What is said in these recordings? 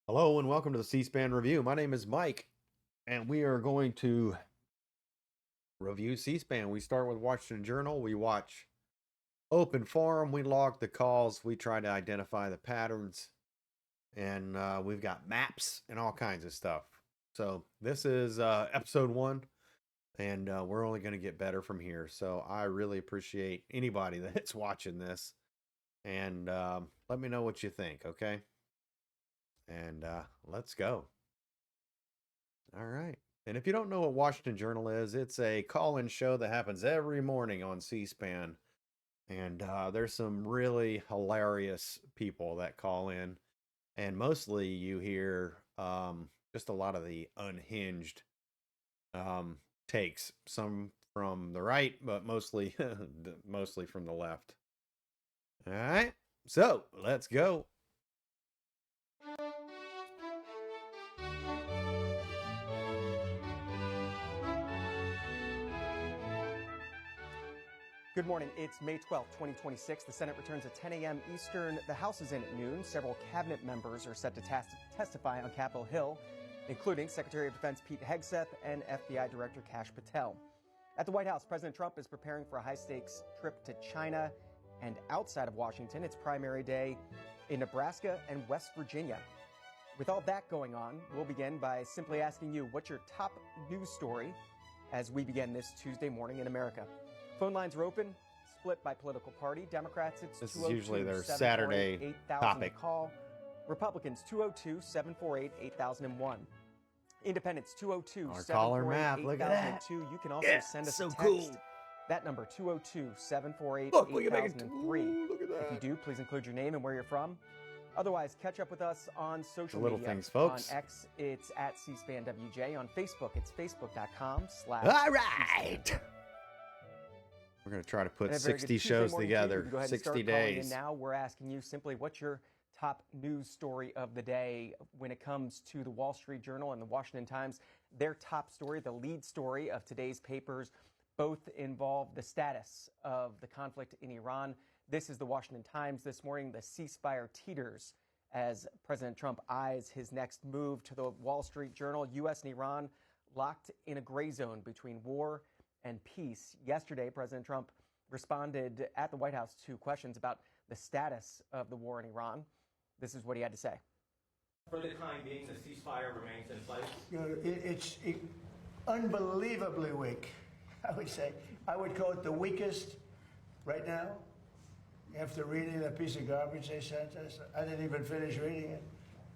Hello and welcome to the C-SPAN review. My name is Mike, and we are going to review C-SPAN. We start with Washington Journal. We watch open forum. We log the calls. We try to identify the patterns, and we've got maps and all kinds of stuff. So this is episode 1, and we're only going to get better from here. So I really appreciate anybody that's watching this, and let me know what you think, okay? And let's go. All right. And if you don't know what Washington Journal is, it's a call-in show that happens every morning on C-SPAN. And there's some really hilarious people that call in. And mostly you hear just a lot of the unhinged takes. Some from the right, but mostly from the left. All right. So let's go. Good morning. It's May 12th, 2026. The Senate returns at 10 a.m. Eastern. The House is in at noon. Several cabinet members are set to testify on Capitol Hill, including Secretary of Defense Pete Hegseth and FBI Director Kash Patel. At the White House, President Trump is preparing for a high-stakes trip to China. And outside of Washington, it's primary day in Nebraska and West Virginia. With all that going on, we'll begin by simply asking you, what's your top news story as we begin this Tuesday morning in America? Phone lines are open, split by political party. Democrats, it's This is usually their Saturday 8000 topic. Call. Republicans, 202-748-8001. Independents, 202-748-8002. You can also send us a text. Cool. That number, 202-748-8003. If you do, please include your name and where you're from. Otherwise, catch up with us on social little media. things, folks. On X, it's at CSpanWJ. On Facebook, it's facebook.com/. All right. We're going to try to put 60 shows together, 60 days. Now we're asking you simply, what's your top news story of the day when it comes to the Wall Street Journal and the Washington Times? Their top story, the lead story of today's papers, both involve the status of the conflict in Iran. This is the Washington Times this morning. The ceasefire teeters as President Trump eyes his next move. To the Wall Street Journal, U.S. and Iran locked in a gray zone between war and peace. Yesterday, President Trump responded at the White House to questions about the status of the war in Iran. This is what he had to say. For the time being, the ceasefire remains in place. It's unbelievably weak, I would say. I would call it the weakest right now. After reading that piece of garbage they sent us, I didn't even finish reading it.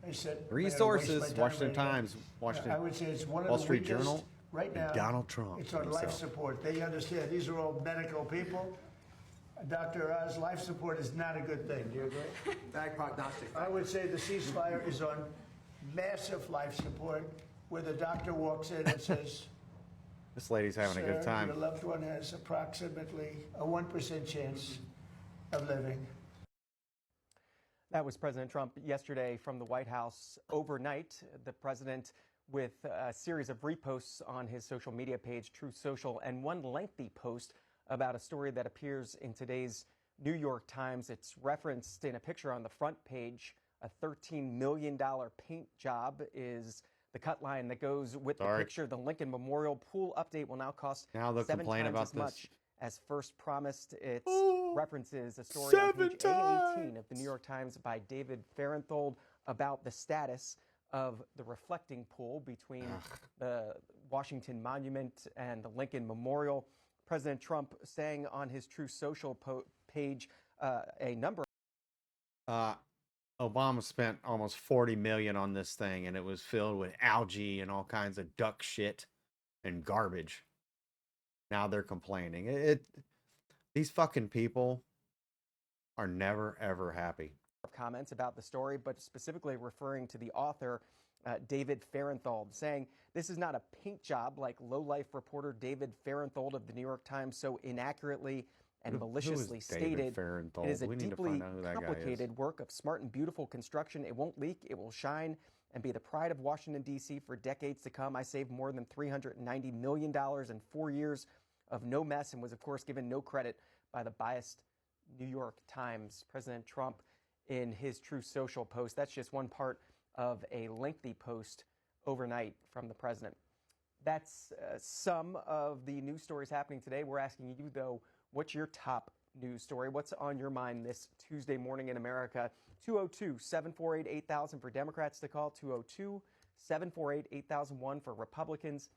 I said, Resources, Washington Times, Washington, I would say it's one of Wall the Street weakest Journal, right now. Donald Trump. It's on life support. They understand. These are all medical people. Dr. Oz, life support is not a good thing. Do you agree? Bad prognostic. I would say the ceasefire is on massive life support, where the doctor walks in and says, This lady's having a good "Sir, time. your loved one has approximately a 1% chance of living." That was President Trump yesterday from the White House. Overnight, the president, with a series of reposts on his social media page, Truth Social, and one lengthy post about a story that appears in today's New York Times. It's referenced in a picture on the front page. A $13 million paint job is the cut line that goes with the picture. The Lincoln Memorial Pool update will now cost Now they'll 7 complain times about as much this. as first promised. It references a story on page A18 of the New York Times by David Farenthold about the status of the reflecting pool between the Washington Monument and the Lincoln Memorial. President Trump saying on his Truth Social page a number. Obama spent almost $40 million on this thing, and it was filled with algae and all kinds of duck shit and garbage. Now they're complaining. These fucking people are never, ever happy. Comments about the story, but specifically referring to the author, David Farenthold, saying this is not a paint job like low-life reporter David Farenthold of the New York Times so inaccurately and maliciously stated. It is a deeply complicated work of smart and beautiful construction. It won't leak, it will shine, and be the pride of Washington, D.C. for decades to come. I saved more than $390 million in 4 years of no mess, and was, of course, given no credit by the biased New York Times. President Trump, in his Truth Social post, that's just one part of a lengthy post overnight from the president. That's some of the news stories happening today. We're asking you, though, what's your top news story? What's on your mind this Tuesday morning in America? 202-748-8000 for Democrats to call, 202-748-8001 for Republicans.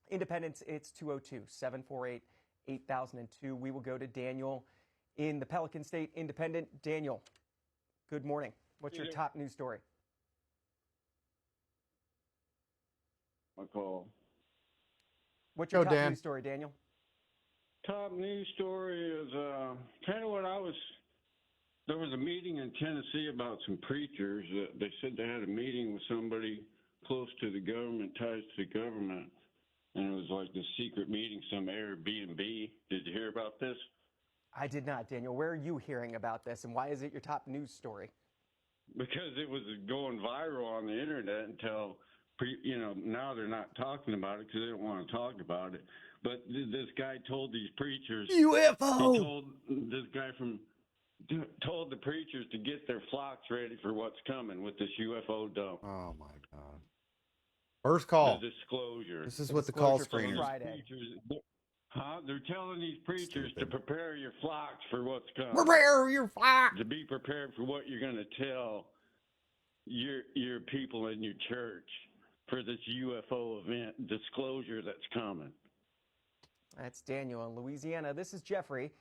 Independents, it's 202-748-8002. We will go to Daniel in the Pelican State Independent. Daniel, good morning. What's your top news story? My call. What's your Go, top Dan. news story, Daniel? Top news story is kind of what there was a meeting in Tennessee about some preachers. They said they had a meeting with somebody close to the government, ties to the government, and it was like this secret meeting, some Airbnb. Did you hear about this? I did not, Daniel. Where are you hearing about this, and why is it your top news story? Because it was going viral on the internet until, now they're not talking about it because they don't want to talk about it. But this guy told these preachers, UFO. he told the preachers to get their flocks ready for what's coming with this UFO dump. Oh my God. First call. The disclosure. This is The what the call disclosure from screeners. Friday. They're telling these preachers Stupid. to prepare your flocks for what's coming. Prepare your flock. To be prepared for what you're going to tell your people in your church for this UFO event disclosure that's coming. That's Daniel in Louisiana. This is Jeffrey,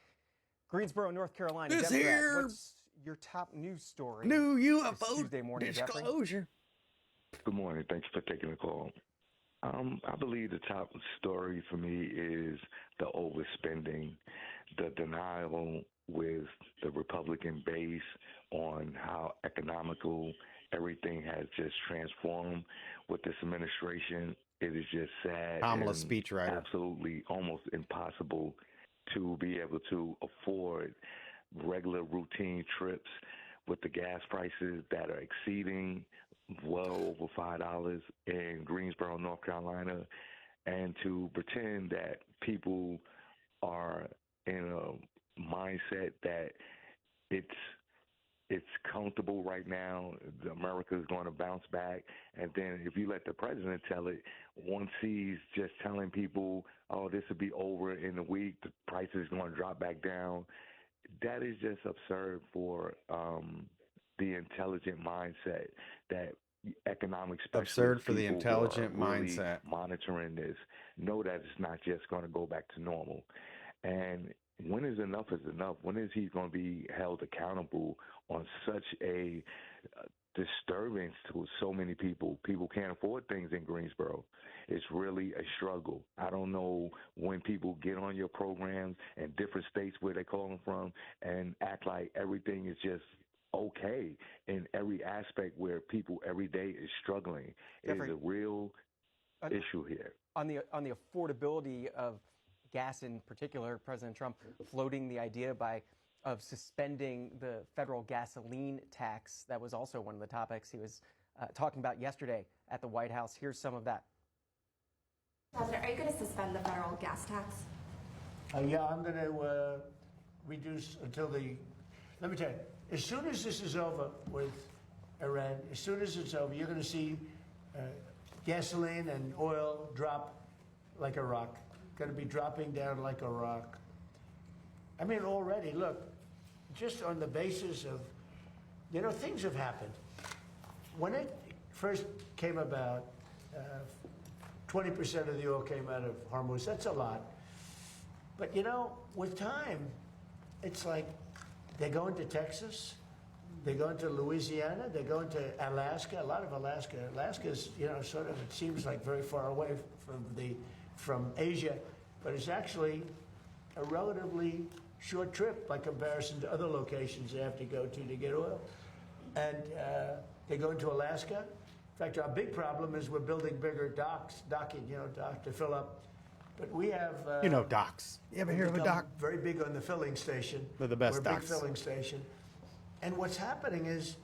Greensboro, North Carolina. This Democrat. here- What's your top news story? New this UFO Tuesday morning, Jeffrey? disclosure. Good morning. Thanks for taking the call. I believe the top story for me is the overspending, the denial with the Republican base on how economical everything has just transformed with this administration. It is just sad. Kamala's and speechwriter. Absolutely almost impossible to be able to afford regular routine trips with the gas prices that are exceeding well over $5 in Greensboro, North Carolina, and to pretend that people are in a mindset that it's comfortable right now. America is going to bounce back. And then if you let the president tell it, once he's just telling people, oh, this will be over in a week, the price is going to drop back down. That is just absurd for the intelligent mindset that economic specialists, Absurd for the people who intelligent are really mindset. monitoring this, know that it's not just going to go back to normal. And when is enough is enough? When is he going to be held accountable on such a disturbance to so many people? People can't afford things in Greensboro. It's really a struggle. I don't know when people get on your programs in different states where they're calling from and act like everything is just okay in every aspect where people every day is struggling. It is Jeffrey, a real issue here. On the affordability of gas in particular, President Trump floating the idea of suspending the federal gasoline tax. That was also one of the topics he was talking about yesterday at the White House. Here's some of that. President, are you going to suspend the federal gas tax? Yeah, I'm going to reduce until let me tell you, as soon as this is over with Iran, as soon as it's over, you're going to see gasoline and oil drop like a rock. Going to be dropping down like a rock. I mean, already, look, just on the basis of, things have happened. When it first came about, 20% of the oil came out of Hormuz. That's a lot. But, with time, it's like they're going to Texas, they're going to Louisiana, they're going to Alaska, a lot of Alaska. Alaska's, sort of, it seems like very far away from Asia, but it's actually a relatively short trip by comparison to other locations they have to go to get oil. And they're going to Alaska. In fact, our big problem is we're building bigger docking, to fill up. But we have... docks. You ever hear of a dock? Very big on the filling station. They're the best We're a docks. big filling station. And what's happening is,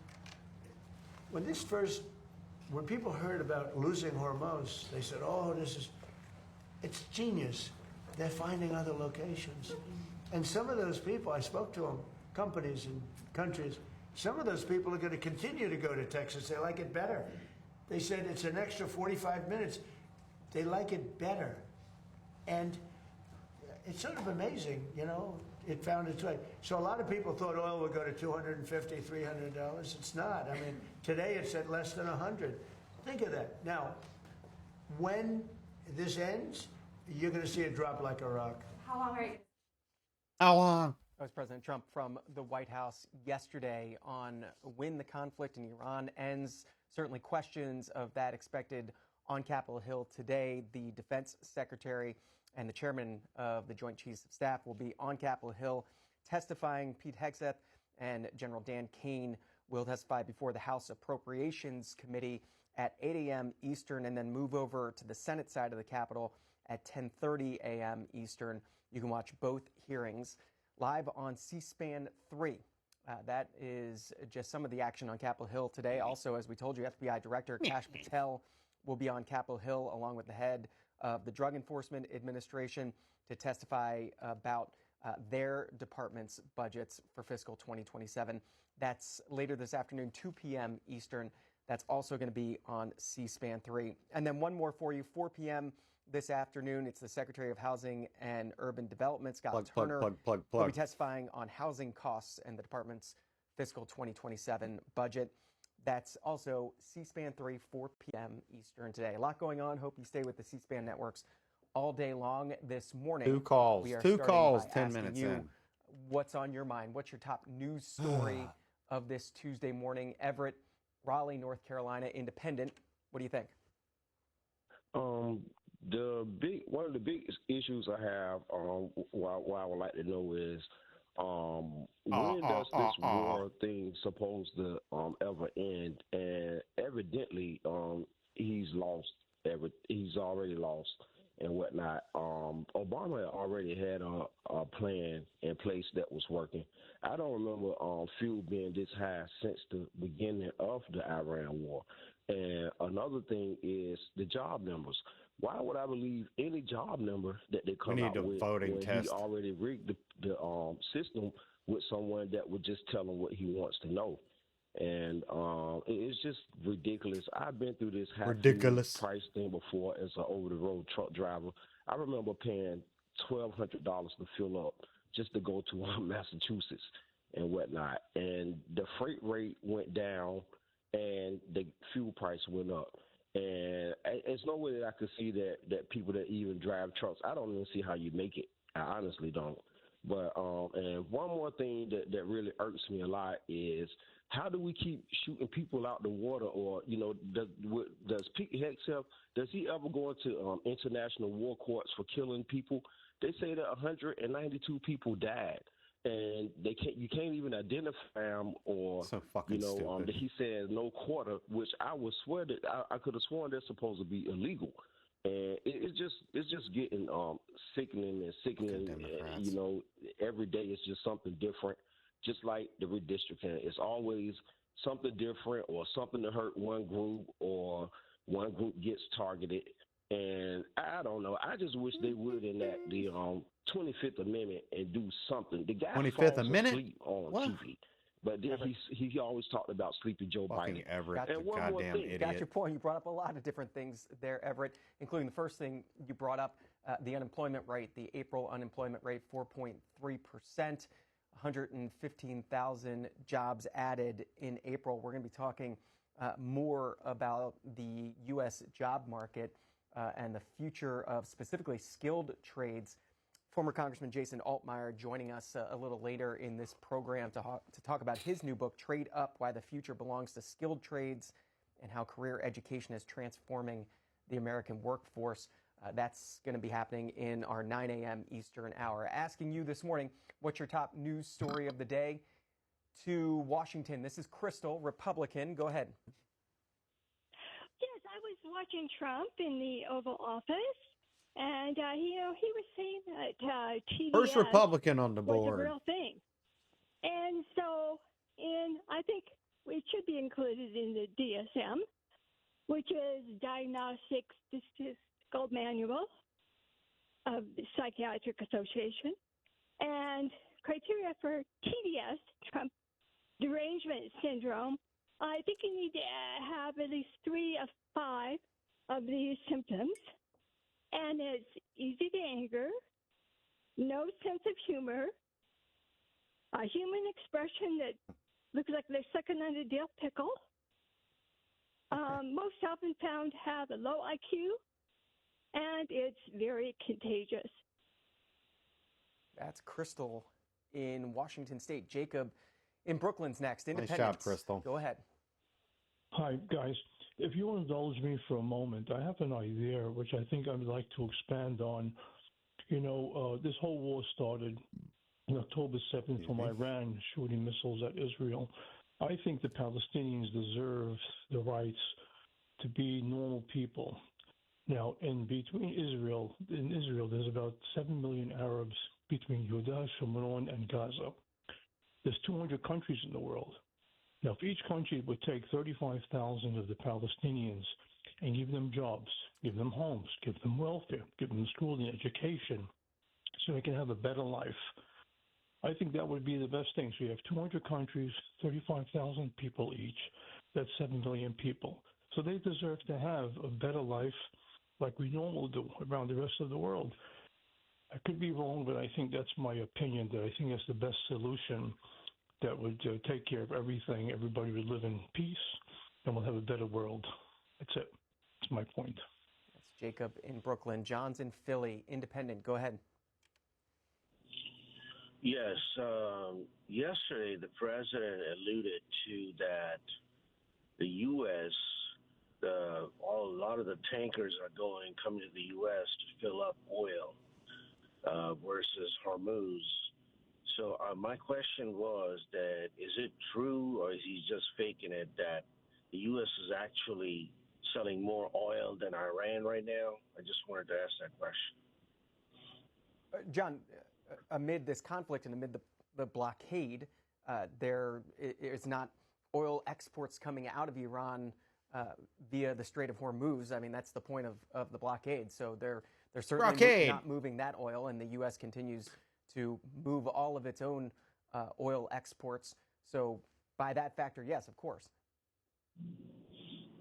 when people heard about losing Hormuz, they said, oh, it's genius. They're finding other locations. And some of those people, I spoke to them, companies and countries, Some of those people are going to continue to go to Texas. They like it better. They said it's an extra 45 minutes. They like it better. And it's sort of amazing, you know, it found its way. So a lot of people thought oil would go to $250, $300. It's not. I mean, today it's at less than 100. Think of that. Now, when this ends, you're going to see it drop like a rock. How long are you? How long? That was President Trump from the White House yesterday on when the conflict in Iran ends. Certainly questions of that expected on Capitol Hill today. The Defense Secretary and the Chairman of the Joint Chiefs of Staff will be on Capitol Hill testifying. Pete Hegseth and General Dan Kane will testify before the House Appropriations Committee at 8 a.m. Eastern and then move over to the Senate side of the Capitol at 10:30 a.m. Eastern. You can watch both hearings live on C-SPAN 3. That is just some of the action on Capitol Hill today. Also, as we told you, FBI Director Kash Patel will be on Capitol Hill along with the head of the Drug Enforcement Administration to testify about their department's budgets for fiscal 2027. That's later this afternoon, 2 p.m. Eastern. That's also going to be on C-SPAN 3. And then one more for you, 4 p.m. this afternoon. It's the Secretary of Housing and Urban Development, Scott Turner, will be testifying on housing costs and the department's fiscal 2027 budget. That's also C-SPAN 3, 4 p.m. Eastern today. A lot going on. Hope you stay with the C-SPAN networks all day long this morning. Two calls. We are Two starting calls, by 10 asking minutes you in. what's on your mind. What's your top news story of this Tuesday morning? Everett, Raleigh, North Carolina, Independent. What do you think? One of the big issues I have, what I would like to know is, when does this war thing supposed to ever end? And evidently, he's lost. He's already lost and whatnot. Obama already had a plan in place that was working. I don't remember fuel being this high since the beginning of the Iran war. And another thing is the job numbers. Why would I believe any job number that they come out with when he already rigged the system with someone that would just tell him what he wants to know? And it's just ridiculous. I've been through this high fuel price thing before as an over-the-road truck driver. I remember paying $1,200 to fill up just to go to Massachusetts and whatnot. And the freight rate went down and the fuel price went up. And it's no way that I could see that people that even drive trucks, I don't even see how you make it. I honestly don't. But and one more thing that really irks me a lot is how do we keep shooting people out the water? Or, you know, does Pete Hegseth, does he ever go into international war courts for killing people? They say that 192 people died. And you can't even identify them, or that he said no quarter, which I would swear that I could have sworn they're supposed to be illegal, and it's just getting sickening and sickening. And, you know, every day it's just something different, just like the redistricting. It's always something different or something to hurt one group, or one group gets targeted. And I don't know. I just wish they would enact the 25th Amendment and do something. The guy 25th falls Amendment? asleep on TV, but then he always talked about sleepy Joe Biden. Everett, and one more thing, idiot. Got your point. You brought up a lot of different things there, Everett, including the first thing you brought up, the unemployment rate, the April unemployment rate, 4.3%, 115,000 jobs added in April. We're going to be talking more about the U.S. job market and the future of specifically skilled trades. Former Congressman Jason Altmaier joining us a little later in this program to talk about his new book, Trade Up, Why the Future Belongs to Skilled Trades and How Career Education is Transforming the American Workforce. That's going to be happening in our 9 a.m. Eastern hour. Asking you this morning, what's your top news story of the day? To Washington, this is Crystal, Republican. Go ahead. Yes, I was watching Trump in the Oval Office, and he was saying that TDS First Republican on the was board. a real thing, and so I think it should be included in the DSM, which is Diagnostic Statistical Manual of the Psychiatric Association, and criteria for TDS, Trump deranged derangement syndrome, I think you need to have at least 3 of 5 of these symptoms. And it's easy to anger, no sense of humor, a human expression that looks like they're sucking on a dill pickle. Most often found have a low IQ, and it's very contagious. That's Crystal in Washington State. Jacob in Brooklyn's next. Nice Independence. job, Crystal. Go ahead. Hi, guys. If you'll indulge me for a moment, I have an idea which I think I would like to expand on. This whole war started on October 7th from Iran shooting missiles at Israel. I think the Palestinians deserve the rights to be normal people. Now, in Israel, there's about 7 million Arabs between Judah, Shomron, and Gaza. There's 200 countries in the world. Now, if each country would take 35,000 of the Palestinians and give them jobs, give them homes, give them welfare, give them schooling, education, so they can have a better life, I think that would be the best thing. So you have 200 countries, 35,000 people each. That's 7 million people. So they deserve to have a better life like we normally do around the rest of the world. I could be wrong, but I think that's my opinion, that I think that's the best solution that would take care of everything. Everybody would live in peace, and we'll have a better world. That's it. That's my point. That's Jacob in Brooklyn. John's in Philly. Independent. Go ahead. Yes. Yesterday, the president alluded to that the U.S., a lot of the tankers are coming to the U.S. to fill up oil versus Hormuz. So my question was that, is it true, or is he just faking it, that the U.S. is actually selling more oil than Iran right now? I just wanted to ask that question. John, amid this conflict and amid the blockade, there is not oil exports coming out of Iran via the Strait of Hormuz. I mean, that's the point of the blockade. So they're certainly not moving that oil, and the U.S. continues to move all of its own oil exports. So by that factor, yes, of course.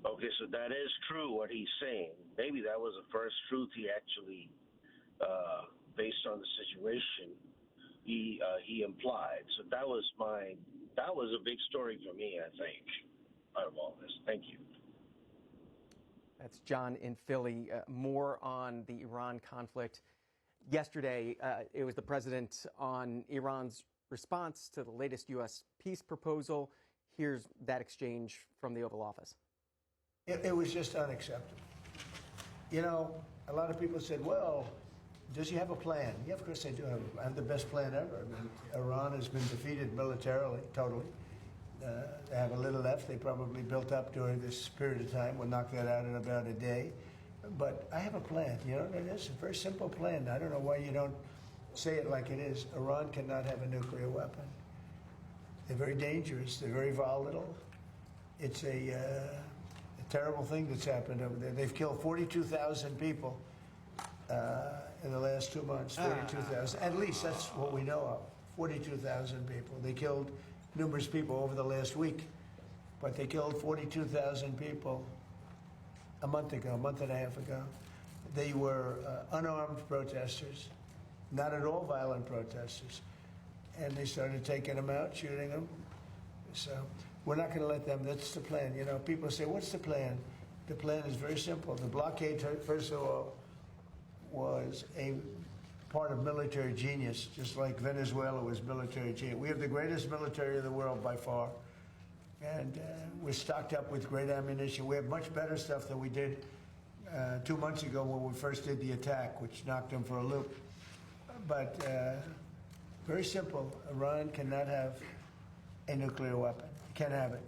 Okay, so that is true what he's saying. Maybe that was the first truth he actually, based on the situation, he implied. So that was a big story for me, I think, out of all this. Thank you. That's John in Philly. More on the Iran conflict. Yesterday, it was the president on Iran's response to the latest U.S. peace proposal. Here's that exchange from the Oval Office. It was just unacceptable. A lot of people said, well, does he have a plan? Yeah, of course they do have the best plan ever. I mean, Iran has been defeated militarily, totally. They have a little left. They probably built up during this period of time. We'll knock that out in about a day. But I have a plan. It is a very simple plan. I don't know why you don't say it like it is. Iran cannot have a nuclear weapon. They're very dangerous. They're very volatile. It's a terrible thing that's happened over there. They've killed 42,000 people in the last 2 months. 42,000. At least that's what we know of. 42,000 people. They killed numerous people over the last week. But they killed 42,000 people a month and a half ago. They were unarmed protesters, not at all violent protesters. And they started taking them out, shooting them. So we're not going to let them. That's the plan. People say, what's the plan? The plan is very simple. The blockade, first of all, was a part of military genius, just like Venezuela was military genius. We have the greatest military in the world by far. And we're stocked up with great ammunition. We have much better stuff than we did 2 months ago when we first did the attack, which knocked them for a loop. But very simple. Iran cannot have a nuclear weapon. Can't have it.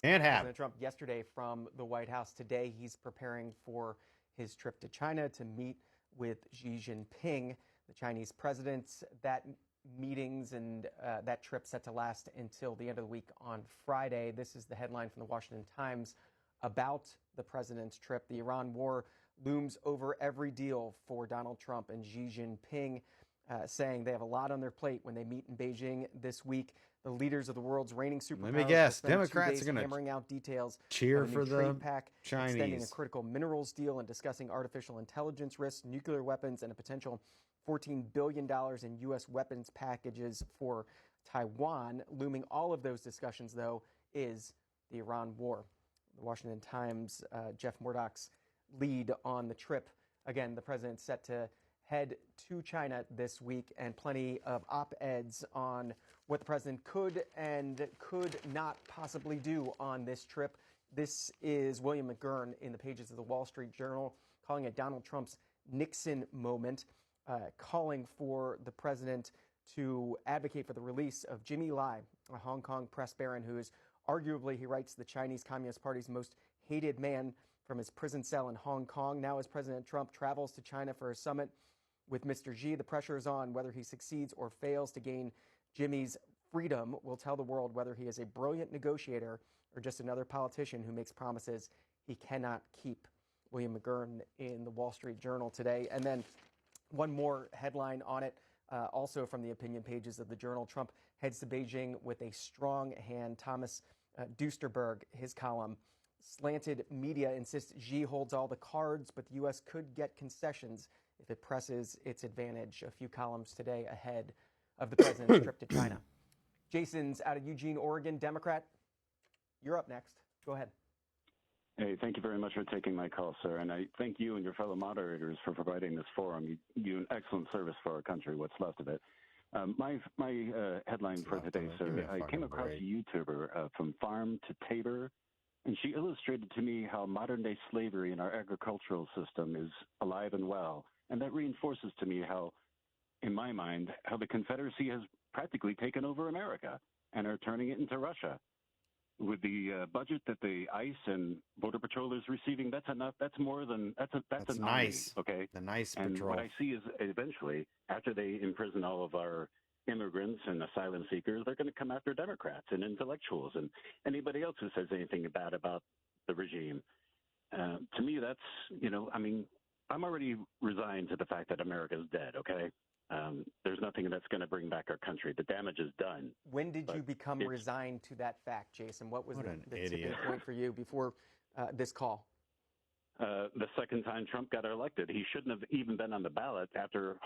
Can't have President Trump yesterday from the White House. Today he's preparing for his trip to China to meet with Xi Jinping, the Chinese president. That meetings and that trip set to last until the end of the week on Friday. This is the headline from the Washington Times about the president's trip. The Iran war looms over every deal for Donald Trump and Xi Jinping. saying they have a lot on their plate when they meet in Beijing this week. The leaders of the world's reigning superpowers Let me guess, will spend 2 Democrats days are going to hammering out details cheer of a new for the trade pact, extending a Chinese. critical minerals deal and discussing artificial intelligence risks, nuclear weapons, and a potential $14 billion in U.S. weapons packages for Taiwan. Looming all of those discussions, though, is the Iran war. The Washington Times, Jeff Murdoch's lead on the trip. Again, the president's set to head to China this week, and plenty of op-eds on what the president could and could not possibly do on this trip. This is William McGurn in the pages of the Wall Street Journal, calling it Donald Trump's Nixon moment, calling for the president to advocate for the release of Jimmy Lai, a Hong Kong press baron who is arguably, he writes, the Chinese Communist Party's most hated man from his prison cell in Hong Kong. Now, as President Trump travels to China for a summit with Mr. Xi, the pressure is on. Whether he succeeds or fails to gain Jimmy's freedom will tell the world whether he is a brilliant negotiator or just another politician who makes promises he cannot keep. William McGurn in the Wall Street Journal today. And then one more headline on it, also from the opinion pages of the Journal. Trump heads to Beijing with a strong hand. Thomas Duesterberg, his column. Slanted media insists Xi holds all the cards, but the U.S. could get concessions if it presses its advantage. A few columns today ahead of the president's trip to China. Jason's out of Eugene, Oregon, Democrat. You're up next. Go ahead. Hey, thank you very much for taking my call, sir. And I thank you and your fellow moderators for providing this forum. You do an excellent service for our country, what's left of it. My headline for today, sir, I came across a YouTuber from Farm to Tabor, and she illustrated to me how modern-day slavery in our agricultural system is alive and well. And that reinforces to me how, in my mind, how the Confederacy has practically taken over America and are turning it into Russia. With the budget that the ICE and Border Patrol is receiving, that's enough. That's more than that's an nice. Army, okay, the nice and patrol. what I see is eventually, after they imprison all of our immigrants and asylum seekers, they're going to come after Democrats and intellectuals and anybody else who says anything bad about the regime. To me, that's, I mean, I'm already resigned to the fact that America's dead, okay? There's nothing that's going to bring back our country. The damage is done. When did you become resigned to that fact, Jason? What was the tipping point for you before this call? The second time Trump got elected, he shouldn't have even been on the ballot after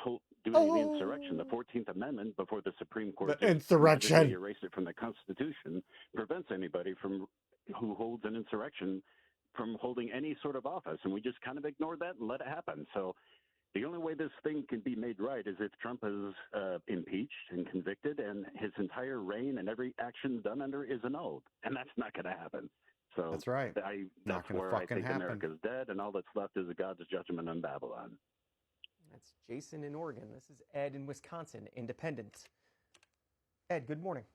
doing the insurrection. The 14th Amendment, before the Supreme Court insurrection erased it from the Constitution, prevents anybody from who holds an insurrection from holding any sort of office. And we just kind of ignored that and let it happen. So the only way this thing can be made right is if Trump is impeached and convicted and his entire reign and every action done under is annulled. And that's not going to happen. So that's right. That's where I think America's dead, and all that's left is God's judgment on Babylon. That's Jason in Oregon. This is Ed in Wisconsin, independent. Ed, good morning.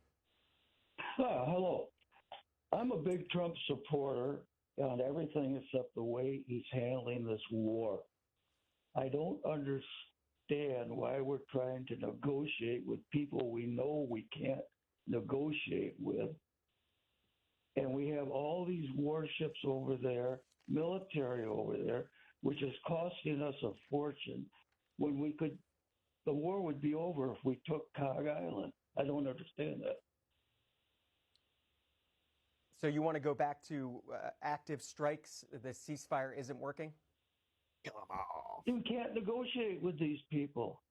Hello. I'm a big Trump supporter on everything except the way he's handling this war. I don't understand why we're trying to negotiate with people we know we can't negotiate with. And we have all these warships over there, military over there, which is costing us a fortune. When the war would be over if we took Cog Island. I don't understand that. So you want to go back to active strikes? The ceasefire isn't working? You can't negotiate with these people.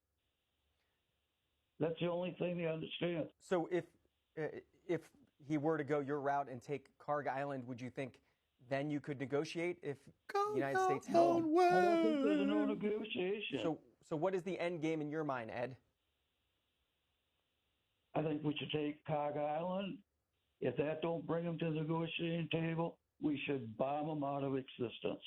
That's the only thing they understand. So if he were to go your route and take Carg Island, would you think then you could negotiate if the United States held? I don't think there's no negotiation. So what is the end game in your mind, Ed? I think we should take Cog Island. If that don't bring them to the negotiating table, we should bomb them out of existence.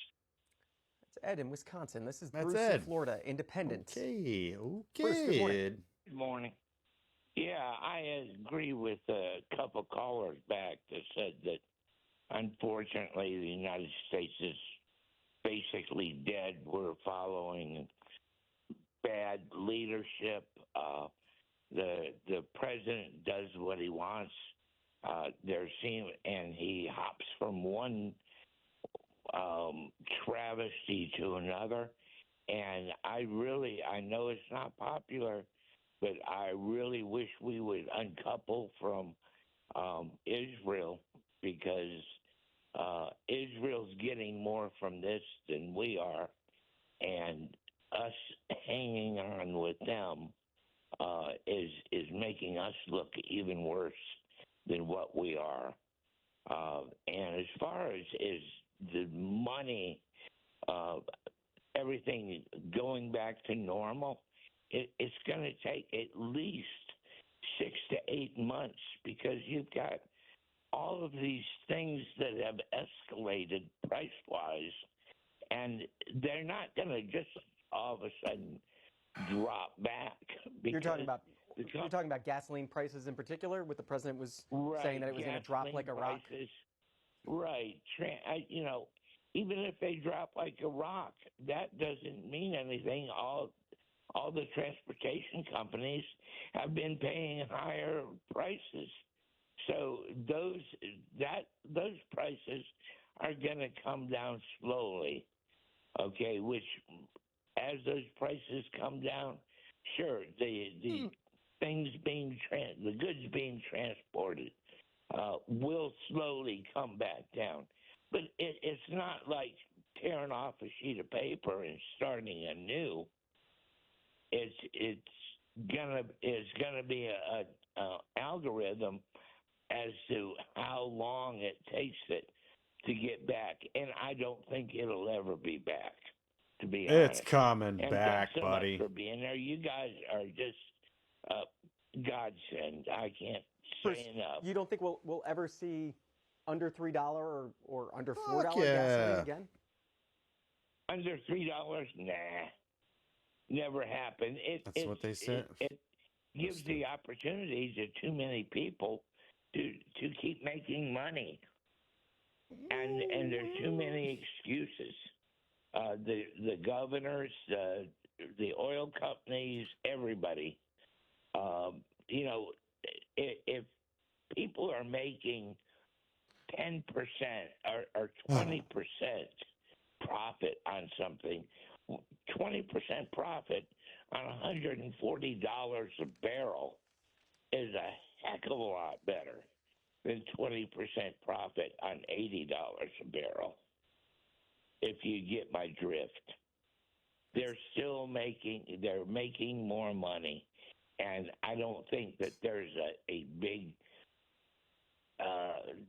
That's Ed in Wisconsin. This is Bruce in Florida, independent. Okay. Bruce, good morning. Good morning. Yeah, I agree with a couple callers back that said that unfortunately the United States is basically dead. We're following bad leadership. The president does what he wants. And he hops from one travesty to another. And I know it's not popular but I really wish we would uncouple from Israel, because Israel's getting more from this than we are, and us hanging on with them is making us look even worse than what we are. And as far as the money, everything going back to normal, it's going to take at least 6 to 8 months, because you've got all of these things that have escalated price-wise, and they're not going to just all of a sudden drop back. You're talking about gasoline prices in particular, with the president was saying that it was going to drop like a rock. Right. Even if they drop like a rock, that doesn't mean anything. All the transportation companies have been paying higher prices. So those prices are going to come down slowly, okay? Which, as those prices come down, sure, the things the goods being transported will slowly come back down. But it's not like tearing off a sheet of paper and starting anew. It's gonna be a algorithm as to how long it takes it to get back, and I don't think it'll ever be back. To be honest, It's coming and back, thanks so buddy. much for being there. You guys are just godsend. I can't Bruce, say enough. you don't think we'll ever see under $3 or under $4 Fuck gasoline yeah. again? Under $3? Nah, never happened. That's what they said. It gives the opportunity to too many people to keep making money, and there's too many excuses. The governors, the oil companies, everybody. If people are making 10% or 20% profit on something, 20% profit on $140 a barrel is a heck of a lot better than 20% profit on $80 a barrel. If you get my drift, they're making more money, and I don't think that there's a big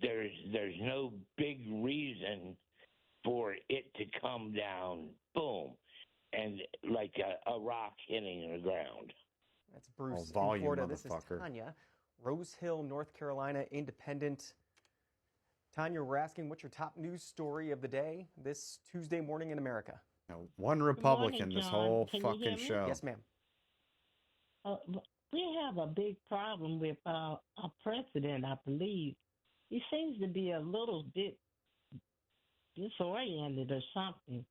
there's no big reason for it to come down, boom, and like a rock hitting the ground. That's Bruce in volume, Florida. This is motherfucker. Tanya, Rose Hill, North Carolina, independent. Tanya, we're asking, what's your top news story of the day this Tuesday morning in America? Now, one Republican morning, this John. whole Can you hear fucking me? show. Yes, ma'am. We have a big problem with our president, I believe. He seems to be a little bit disoriented or something.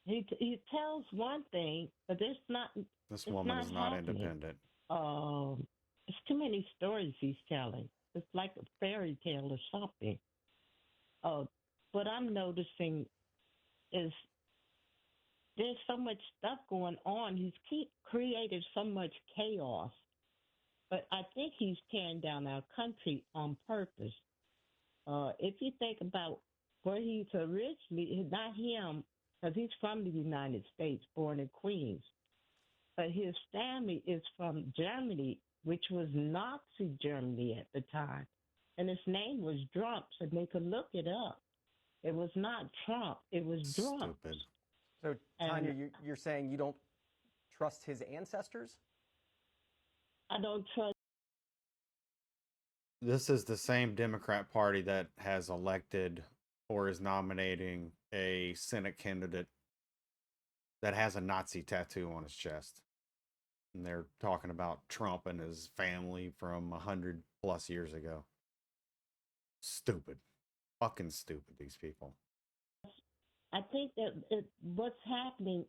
He tells one thing, but it's not. This woman is not happening. independent. It's too many stories he's telling. It's like a fairy tale or something. What I'm noticing is there's so much stuff going on. He's created so much chaos. But I think he's tearing down our country on purpose. If you think about where he's originally, not him, because he's from the United States, born in Queens, but his family is from Germany, which was Nazi Germany at the time. And his name was Drumps, and they could look it up. It was not Trump, it was Drumps. Stupid. So, Tanya, you're saying you don't trust his ancestors? I don't trust. This is the same Democrat Party that has elected or is nominating a Senate candidate that has a Nazi tattoo on his chest. And they're talking about Trump and his family from 100+ years ago. Stupid. Fucking stupid, these people. I think that what's happening,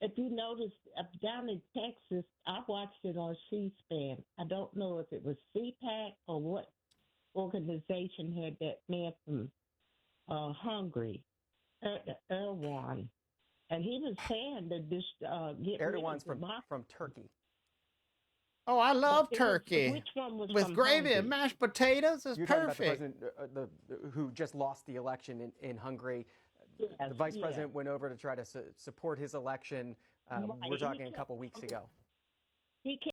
if you notice, down in Texas, I watched it on C-SPAN. I don't know if it was CPAC or what organization had that man from Hungary, Erdogan. And he was saying that this Erdogan's from Turkey. Oh, I love turkey. Which one was with from gravy and Hungary? mashed potatoes is You're talking about the perfect. president who just lost the election in Hungary. Yes, The vice yes. president went over to try to support his election. Right. We're talking a couple weeks ago. He came.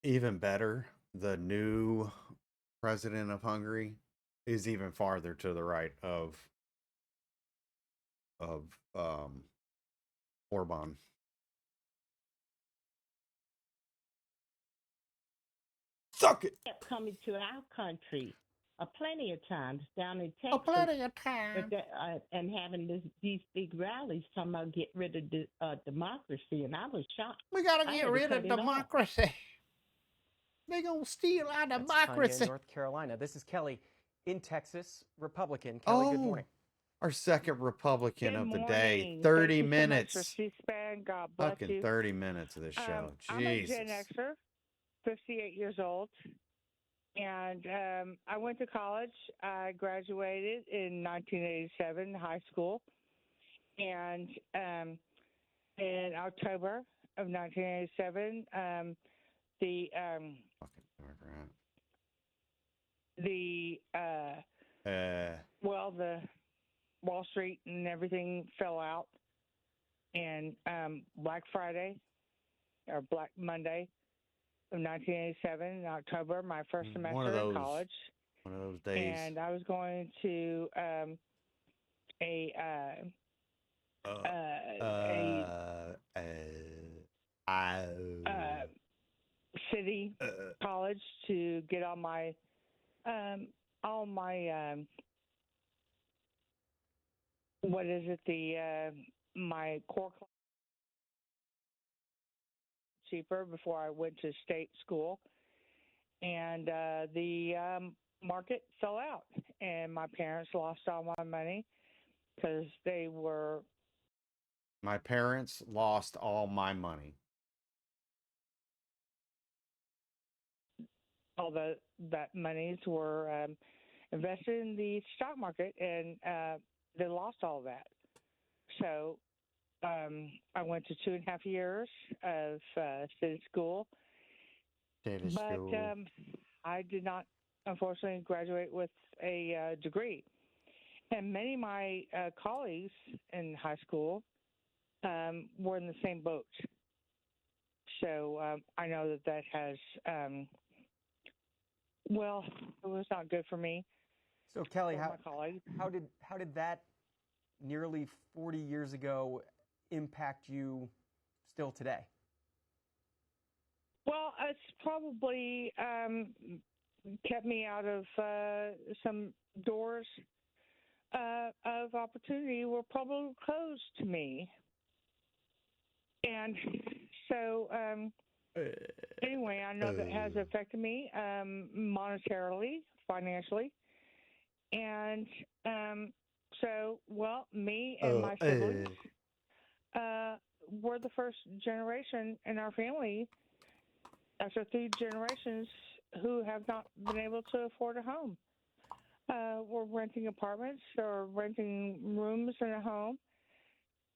Even better, the new president of Hungary is even farther to the right of Orban. Suck it. Kept coming to our country plenty of times down in Texas. Oh, plenty of time. And having these big rallies talking about get rid of democracy, and I was shocked. We gotta I get had to rid cut of it off. democracy. They gonna steal our That's democracy. Tanya in North Carolina. This is Kelly in Texas, Republican. Kelly, good morning. Our second Republican of the day. morning. 30 Thank you so much minutes. for C-SPAN. God bless Fucking you. 30 minutes of this show. I'm a Jesus. Gen Xer, 58 years old, and I went to college. I graduated in 1987, high school, and in October of 1987, the Wall Street and everything fell out, and Black Friday or Black Monday of 1987 in October, my first semester in college. One of those days. And I was going to city college to get all my what is it, my core class cheaper before I went to state school, and the market fell out, and my parents lost all my money because they were. My parents lost all my money. All that monies were invested in the stock market, and they lost all of that. So I went to 2.5 years of city school, but I did not, unfortunately, graduate with a degree. And many of my colleagues in high school were in the same boat. So I know that has, it was not good for me. So Kelly, how did that nearly 40 years ago impact you still today? Well, it's probably kept me out of some doors of opportunity were probably closed to me. And so anyway, I know that has affected me monetarily, financially. And me and my siblings we're the first generation in our family, after 3 generations, who have not been able to afford a home. We're renting apartments or renting rooms in a home.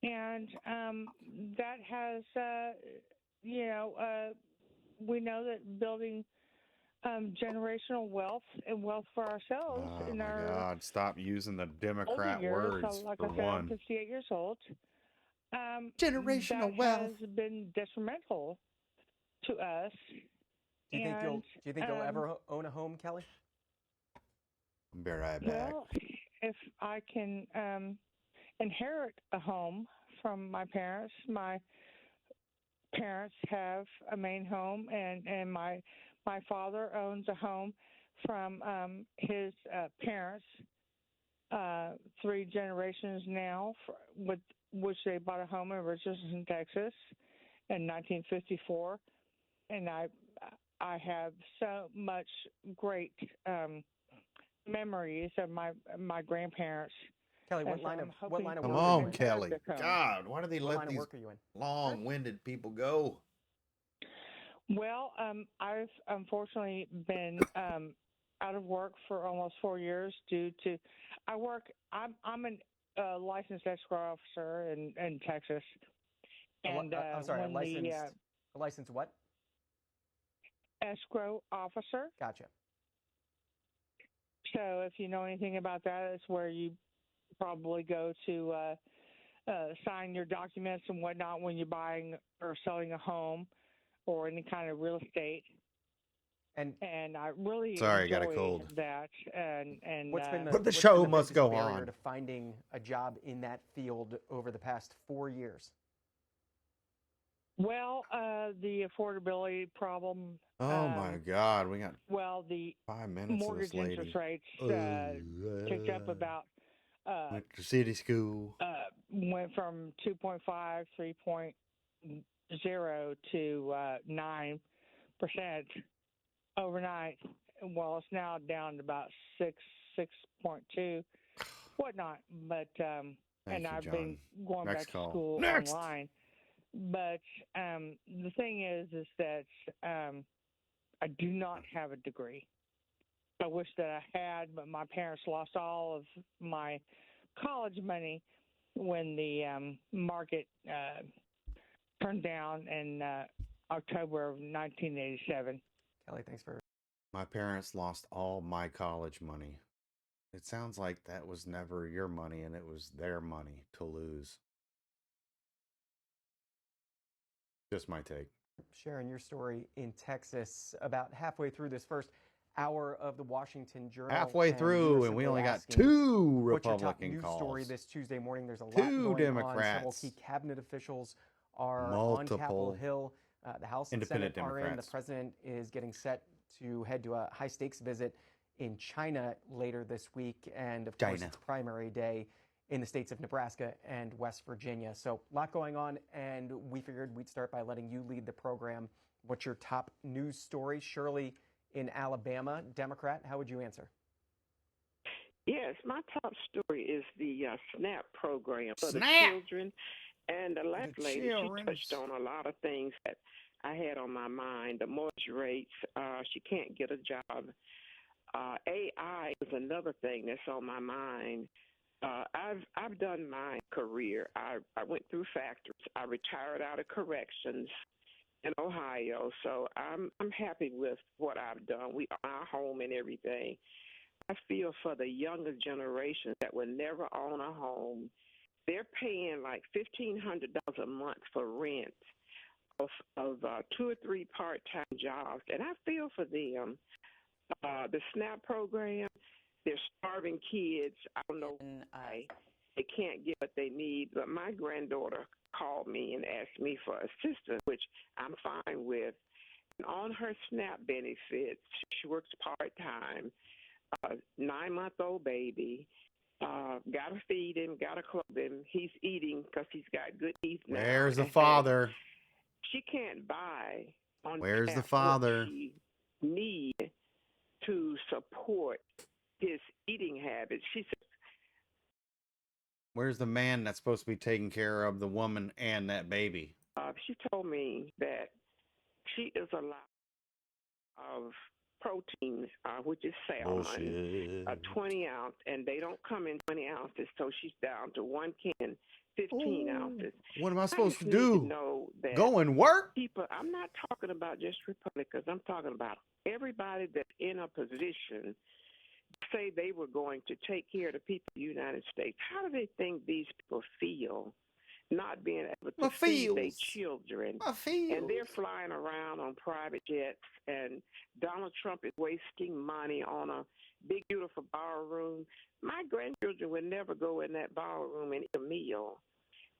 And that has, we know that building generational wealth and wealth for ourselves Oh in my our God! Stop using the Democrat older years. words So, like for I said, I'm one. 58 years old. Generational that wealth has been detrimental to us. Do you think you'll ever own a home, Kelly? Be right back. Well, if I can inherit a home from my parents have a main home, and my father owns a home from his parents, 3 generations now, with which they bought a home in Richardson, Texas, in 1954, and I have so much great memories of my grandparents. Kelly, what line of work are you in? Come on, Kelly. God, why do they What let line of these work are you in? long-winded people go? Well, I've unfortunately been out of work for almost 4 years due to I'm a licensed escrow officer in Texas. And I'm sorry, a licensed what? escrow officer. Gotcha. So if you know anything about that, it's where you probably go to sign your documents and whatnot when you're buying or selling a home or any kind of real estate. And I really Sorry, I enjoy got a cold. that. And what's been the, But the what's show been the must biggest go barrier on. to finding a job in that field over the past 4 years? Well, the affordability problem. Oh my God, we got the 5 minutes of mortgage this lady. interest rates ticked up about. Went to city school. Went from 2.5, 3.0 to 9% overnight. Well, it's now down to about 6.2, whatnot. But and you, I've John. been going Next back to call. school Next. online. But the thing is that I do not have a degree. I wish that I had, but my parents lost all of my college money when the market turned down in October of 1987. Kelly, thanks for. My parents lost all my college money. It sounds like that was never your money and it was their money to lose. Just my take. Sharing your story in Texas about halfway through this first hour of the Washington Journal. Halfway and through, and we only got asking, 2 what's your top Republican news calls. story this Tuesday morning? There's a lot 2 going Democrats. on. Several key cabinet officials are Multiple on Capitol Hill. The House and Senate independent are in. The Democrats. president is getting set to head to a high-stakes visit in China later this week. And, of course, it's primary day in the states of Nebraska and West Virginia. So a lot going on, and we figured we'd start by letting you lead the program. What's your top news story? Shirley in Alabama, Democrat, how would you answer? Yes, my top story is the SNAP program for the SNAP! children. And the last lady, she touched on a lot of things that I had on my mind. The mortgage rates, she can't get a job. AI is another thing that's on my mind. I've done my career. I went through factories. I retired out of corrections in Ohio, so I'm happy with what I've done. We own our home and everything. I feel for the younger generation that will never own a home. They're paying like $1,500 a month for rent of 2 or 3 part-time jobs, and I feel for them. The SNAP program, they're starving kids. I don't know why they can't get what they need, but my granddaughter called me and asked me for assistance, which I'm fine with. And on her SNAP benefits, she works part-time, 9-month-old baby, got to feed him, got to clothe him. He's eating because he's got good teeth now. Where's the and father? She can't buy on Where's the SNAP father? what she need to support his eating habits. She said, Where's the man that's supposed to be taking care of the woman and that baby? she told me that she is a lot of protein, which is salmon, Bullshit. 20 ounce, and they don't come in 20 ounces, so she's down to 1 can, 15 ounces. What am I just supposed to need do? To know that Go and work? people, I'm not talking about just Republicans. I'm talking about everybody that's in a position. Say they were going to take care of the people of the United States. How do they think these people feel not being able to feed their children? And they're flying around on private jets, and Donald Trump is wasting money on a big, beautiful ballroom. My grandchildren would never go in that ballroom and eat a meal.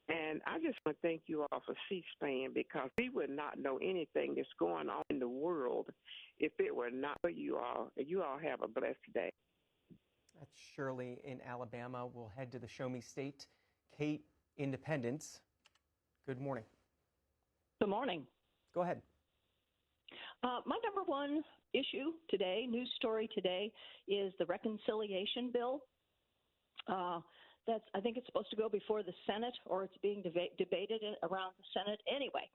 And I just want to thank you all for C-SPAN, because we would not know anything that's going on in the world if it were not for you all. And you all have a blessed day. That's Shirley in Alabama. We'll head to the Show Me State. Kate, Independence. Good morning. Good morning. Go ahead. My number one issue today, news story today, is the reconciliation bill. I think it's supposed to go before the Senate, or it's being debated around the Senate anyway.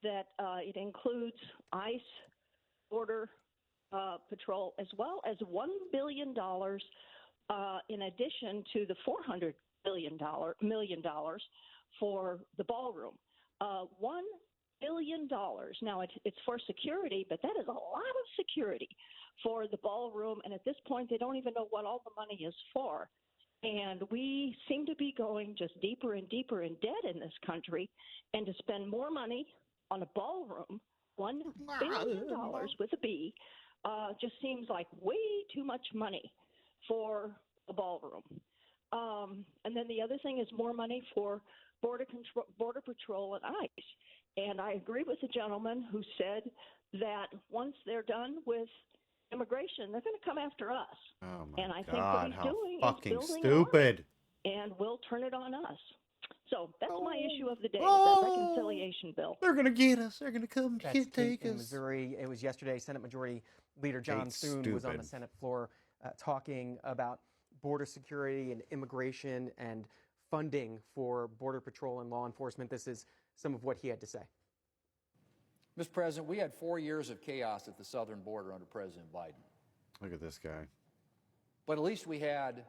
It includes ICE, Border Patrol, as well as $1 billion in addition to the $400 million for the ballroom. One billion. Now, it's for security, but that is a lot of security for the ballroom. And at this point, they don't even know what all the money is for. And we seem to be going just deeper and deeper in debt in this country. And to spend more money on a ballroom, $1 billion with a B, just seems like way too much money for a ballroom. And then the other thing is more money for border patrol and ICE. And I agree with the gentleman who said that once they're done with immigration, they're going to come after us. Oh my and I think God, what he's how doing fucking is building stupid. and we'll turn it on us. So that's my issue of the day, Oh. that reconciliation bill. They're going to get us. They're going to come That's take in us. Missouri. It was yesterday. Senate Majority Leader John Kate's Thune was on the stupid. Senate floor talking about border security and immigration and funding for Border Patrol and law enforcement. This is some of what he had to say. Mr. President, we had 4 years of chaos at the southern border under President Biden. Look at this guy. But at least we had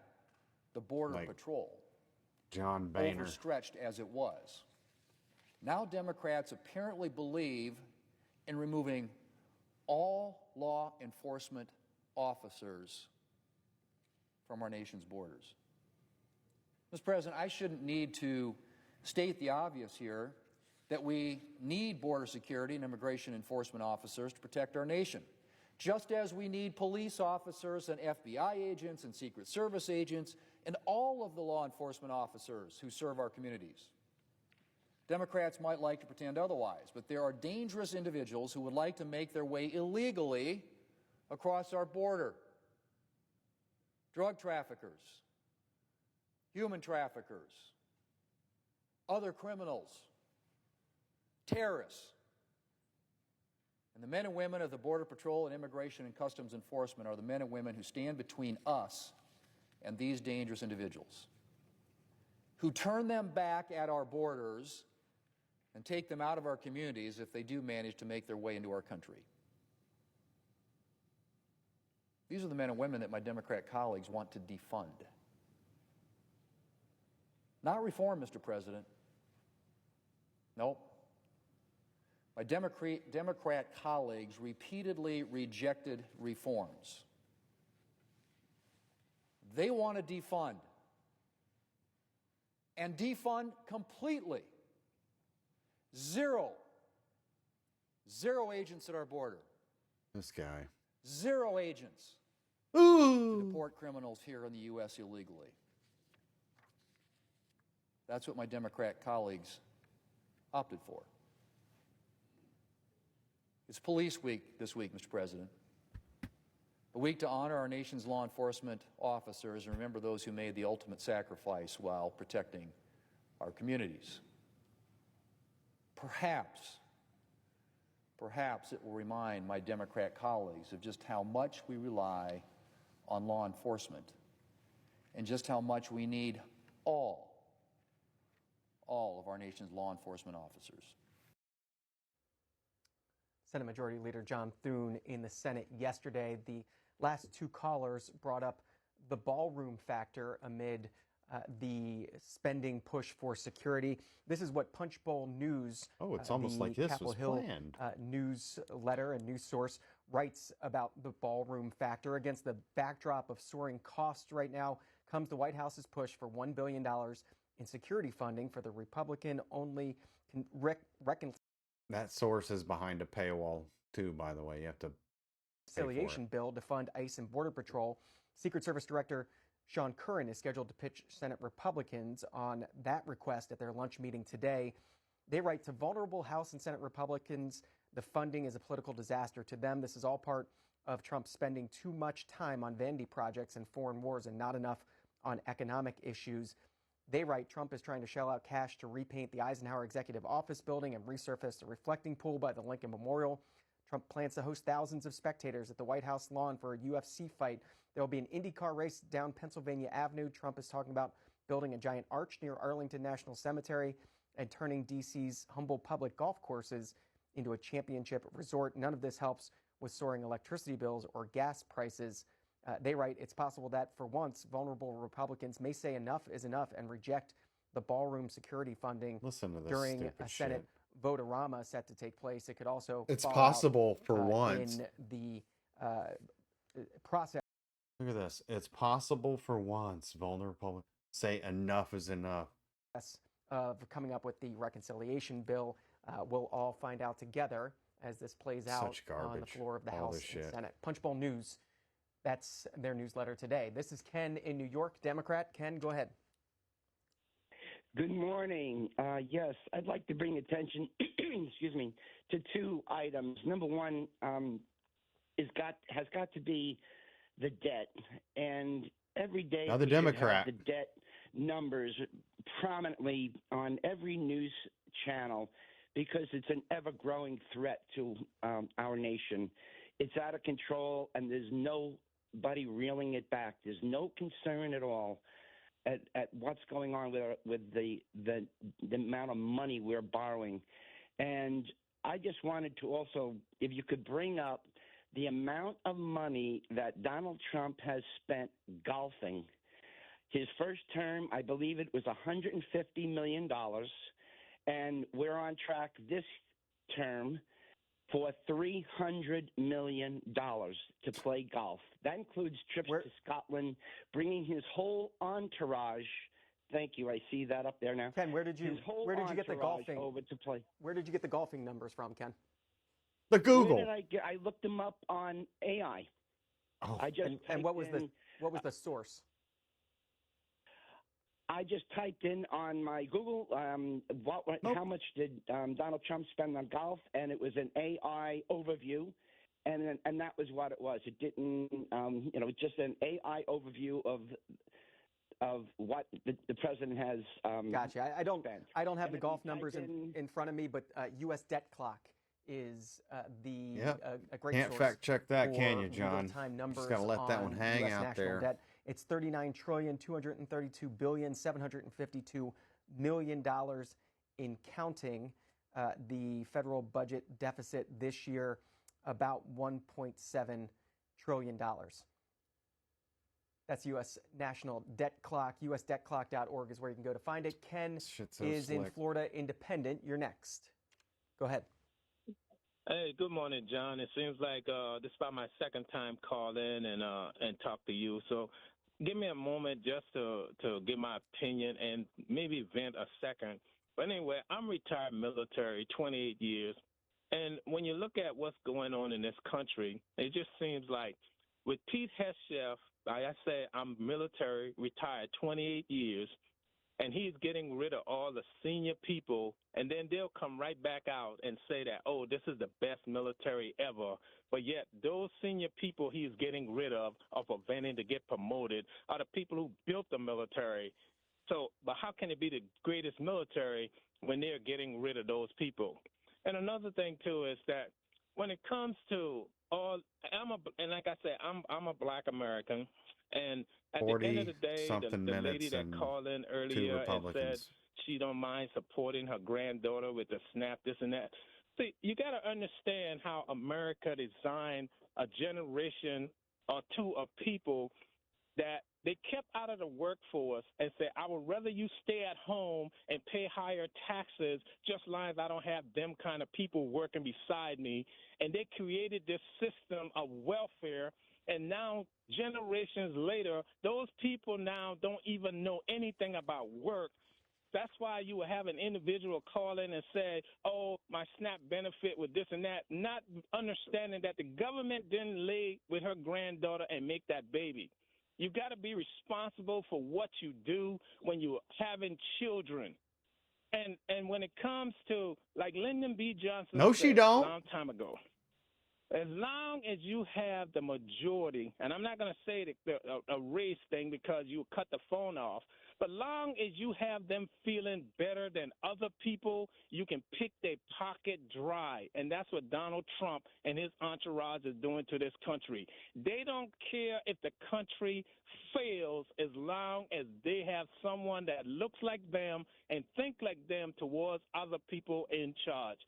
the Border Patrol, John Boehner. overstretched as it was. Now Democrats apparently believe in removing all law enforcement officers from our nation's borders. Mr. President, I shouldn't need to state the obvious here that we need border security and immigration enforcement officers to protect our nation, just as we need police officers and FBI agents and Secret Service agents and all of the law enforcement officers who serve our communities. Democrats might like to pretend otherwise, but there are dangerous individuals who would like to make their way illegally across our border. Drug traffickers, human traffickers, other criminals, terrorists. And the men and women of the Border Patrol and Immigration and Customs Enforcement are the men and women who stand between us and these dangerous individuals, who turn them back at our borders and take them out of our communities if they do manage to make their way into our country. These are the men and women that my Democrat colleagues want to defund. Not reform, Mr. President. Nope. My Democrat colleagues repeatedly rejected reforms. They want to defund. And defund completely. Zero agents at our border. This guy. Zero agents Ooh. to deport criminals here in the U.S. illegally. That's what my Democrat colleagues opted for. It's Police Week this week, Mr. President. A week to honor our nation's law enforcement officers and remember those who made the ultimate sacrifice while protecting our communities. Perhaps it will remind my Democrat colleagues of just how much we rely on law enforcement and just how much we need all of our nation's law enforcement officers. Senate Majority Leader John Thune in the Senate yesterday. The last two callers brought up the ballroom factor amid the spending push for security. This is what Punchbowl News, Oh, it's almost like this Capitol was Hill planned. newsletter and news source, writes about the ballroom factor. Against the backdrop of soaring costs right now comes the White House's push for $1 billion in security funding for the Republican-only That source is behind a paywall, too, by the way. You have to pay for reconciliation it. bill to fund ICE and Border Patrol. Secret Service Director Sean Curran is scheduled to pitch Senate Republicans on that request at their lunch meeting today. They write to vulnerable House and Senate Republicans, the funding is a political disaster to them. This is all part of Trump spending too much time on vanity projects and foreign wars and not enough on economic issues. They write Trump is trying to shell out cash to repaint the Eisenhower Executive Office building and resurface a reflecting pool by the Lincoln Memorial. Trump plans to host thousands of spectators at the White House lawn for a UFC fight. There will be an IndyCar race down Pennsylvania Avenue. Trump is talking about building a giant arch near Arlington National Cemetery and turning D.C.'s humble public golf courses into a championship resort. None of this helps with soaring electricity bills or gas prices. They write, it's possible that for once, vulnerable Republicans may say enough is enough and reject the ballroom security funding Listen to this during stupid a Senate shit. vote-a-rama set to take place. It could also It's fall possible out, for once. in the process. Look at this. It's possible for once. Vulnerable public say enough is enough. Of coming up with the reconciliation bill. We'll all find out together as this plays out Such on the garbage. floor of the All House this and shit. Senate. Punchbowl News, that's their newsletter today. This is Ken in New York, Democrat. Ken, go ahead. Good morning. Yes, I'd like to bring attention, excuse me, to two items. Number one has got to be the debt, and every day Now the we should have Democrat. the debt numbers prominently on every news channel because it's an ever-growing threat to our nation. It's out of control, and there's nobody reeling it back. There's no concern at all at what's going on with the amount of money we're borrowing. And I just wanted to also, if you could bring up the amount of money that Donald Trump has spent golfing. His first term, I believe it was $150 million, and we're on track this term for $300 million to play golf. That includes trips to Scotland, bringing his whole entourage. Thank you. I see that up there now. Ken, where did you get the golfing over to play? Where did you get the golfing numbers from, Ken? The Google. Where did I looked them up on AI. Oh. I just and what was the source? I just typed in on my Google how much did Donald Trump spend on golf, and it was an AI overview, and that was what it was. It didn't, just an AI overview of what the president has. Gotcha. I don't have And the if golf you type numbers in front of me, but U.S. debt clock is a great Can't source fact check that, can you, for John? real-time numbers Just gotta let that one on hang US out national there. debt. It's $39,232,752,000,000 in counting. The federal budget deficit this year about $1.7 trillion. That's U.S. National Debt Clock. USDebtClock.org is where you can go to find it. Ken is in Florida Independent. You're next. Go ahead. Hey, good morning, John. It seems like this is about my second time call in and talk to you. So give me a moment just to give my opinion and maybe vent a second. But anyway, I'm retired military, 28 years. And when you look at what's going on in this country, it just seems like with Pete Hegseth, like I say, I'm military, retired 28 years, and he's getting rid of all the senior people, and then they'll come right back out and say that, oh, this is the best military ever. But yet those senior people he's getting rid of are preventing to get promoted are the people who built the military. So, but how can it be the greatest military when they're getting rid of those people? And another thing, too, is that when it comes to and like I said, I'm a black American. And at the end of the day, the lady that called in earlier and said she don't mind supporting her granddaughter with the SNAP, this and that. See, you got to understand how America designed a generation or two of people that they kept out of the workforce and said, I would rather you stay at home and pay higher taxes, just like I don't have them kind of people working beside me. And they created this system of welfare. And now, generations later, those people now don't even know anything about work. That's why you will have an individual call in and say, oh, my SNAP benefit with this and that, not understanding that the government didn't lay with her granddaughter and make that baby. You got to be responsible for what you do when you're having children. And when it comes to, like Lyndon B. Johnson No, she said don't. a long time ago, as long as you have the majority, and I'm not going to say a race thing because you cut the phone off, but long as you have them feeling better than other people, you can pick their pocket dry. And that's what Donald Trump and his entourage is doing to this country. They don't care if the country fails as long as they have someone that looks like them and think like them towards other people in charge.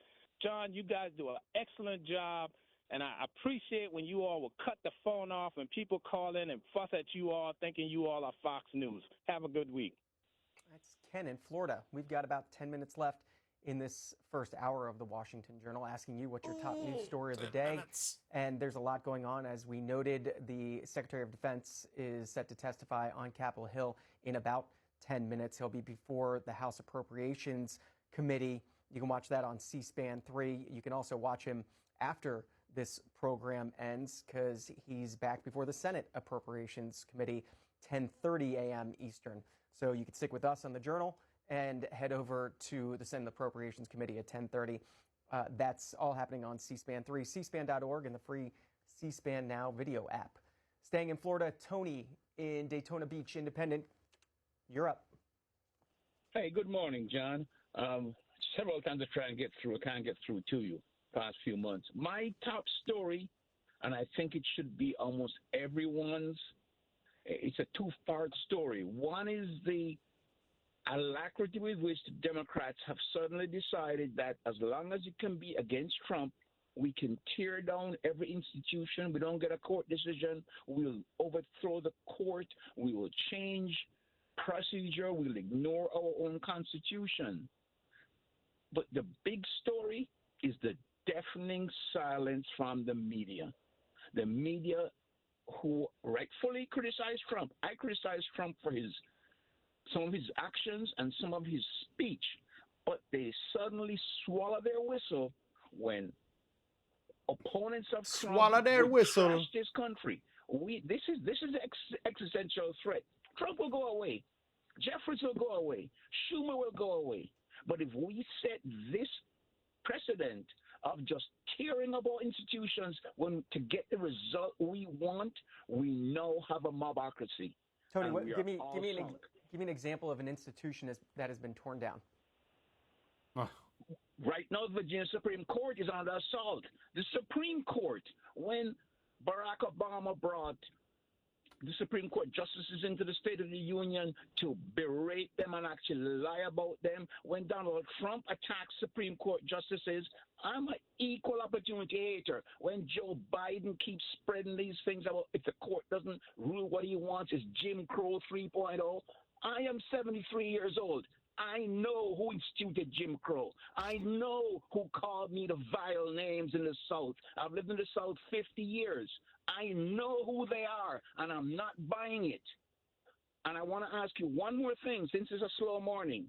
John, you guys do an excellent job. And I appreciate when you all will cut the phone off and people call in and fuss at you all thinking you all are Fox News. Have a good week. That's Ken in Florida. We've got about 10 minutes left in this first hour of the Washington Journal, asking you what's your top news story of the day. And there's a lot going on. As we noted, the Secretary of Defense is set to testify on Capitol Hill in about 10 minutes. He'll be before the House Appropriations Committee. You can watch that on C-SPAN 3. You can also watch him after this program ends because he's back before the Senate Appropriations Committee, 10:30 a.m. Eastern. So you can stick with us on the Journal and head over to the Senate Appropriations Committee at 10:30. That's all happening on C-SPAN 3, cspan.org, and the free C-SPAN Now video app. Staying in Florida, Tony in Daytona Beach Independent, you're up. Hey, good morning, John. Several times I try and get through. I can't get through to you past few months. My top story, and I think it should be almost everyone's, it's a two-part story. One is the alacrity with which the Democrats have suddenly decided that as long as it can be against Trump, we can tear down every institution. We don't get a court decision. We'll overthrow the court. We will change procedure. We'll ignore our own Constitution. But the big story is the deafening silence from the media. The media who rightfully criticize Trump. I criticize Trump for some of his actions and some of his speech, but they suddenly swallow their whistle when opponents of Trump trash this country. This is the existential threat. Trump will go away. Jeffries will go away. Schumer will go away. But if we set this precedent of just tearing up our institutions to get the result we want, we now have a mobocracy. Tony, give me an example of an institution that has been torn down. Right now, the Virginia Supreme Court is under assault. The Supreme Court, when Barack Obama brought the Supreme Court justices into the State of the Union to berate them and actually lie about them, when Donald Trump attacks Supreme Court justices, I'm an equal opportunity hater. When Joe Biden keeps spreading these things about if the court doesn't rule what he wants, it's Jim Crow 3.0. I am 73 years old. I know who instituted Jim Crow. I know who called me the vile names in the South. I've lived in the South 50 years. I know who they are, and I'm not buying it. And I want to ask you one more thing, since it's a slow morning.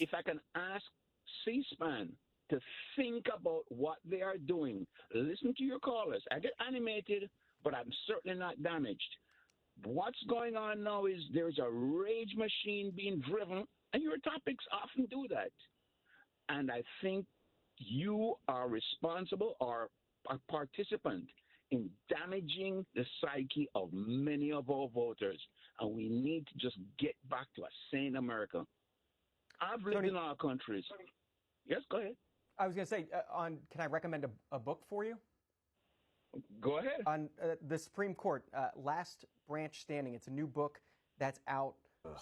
If I can ask C-SPAN to think about what they are doing. Listen to your callers. I get animated, but I'm certainly not damaged. What's going on now is there's a rage machine being driven, and your topics often do that. And I think you are responsible or a participant in damaging the psyche of many of our voters. And we need to just get back to a sane America. I've lived in our countries. Yes, go ahead. I was going to say, can I recommend a book for you? Go ahead. On the Supreme Court, Last Branch Standing. It's a new book that's out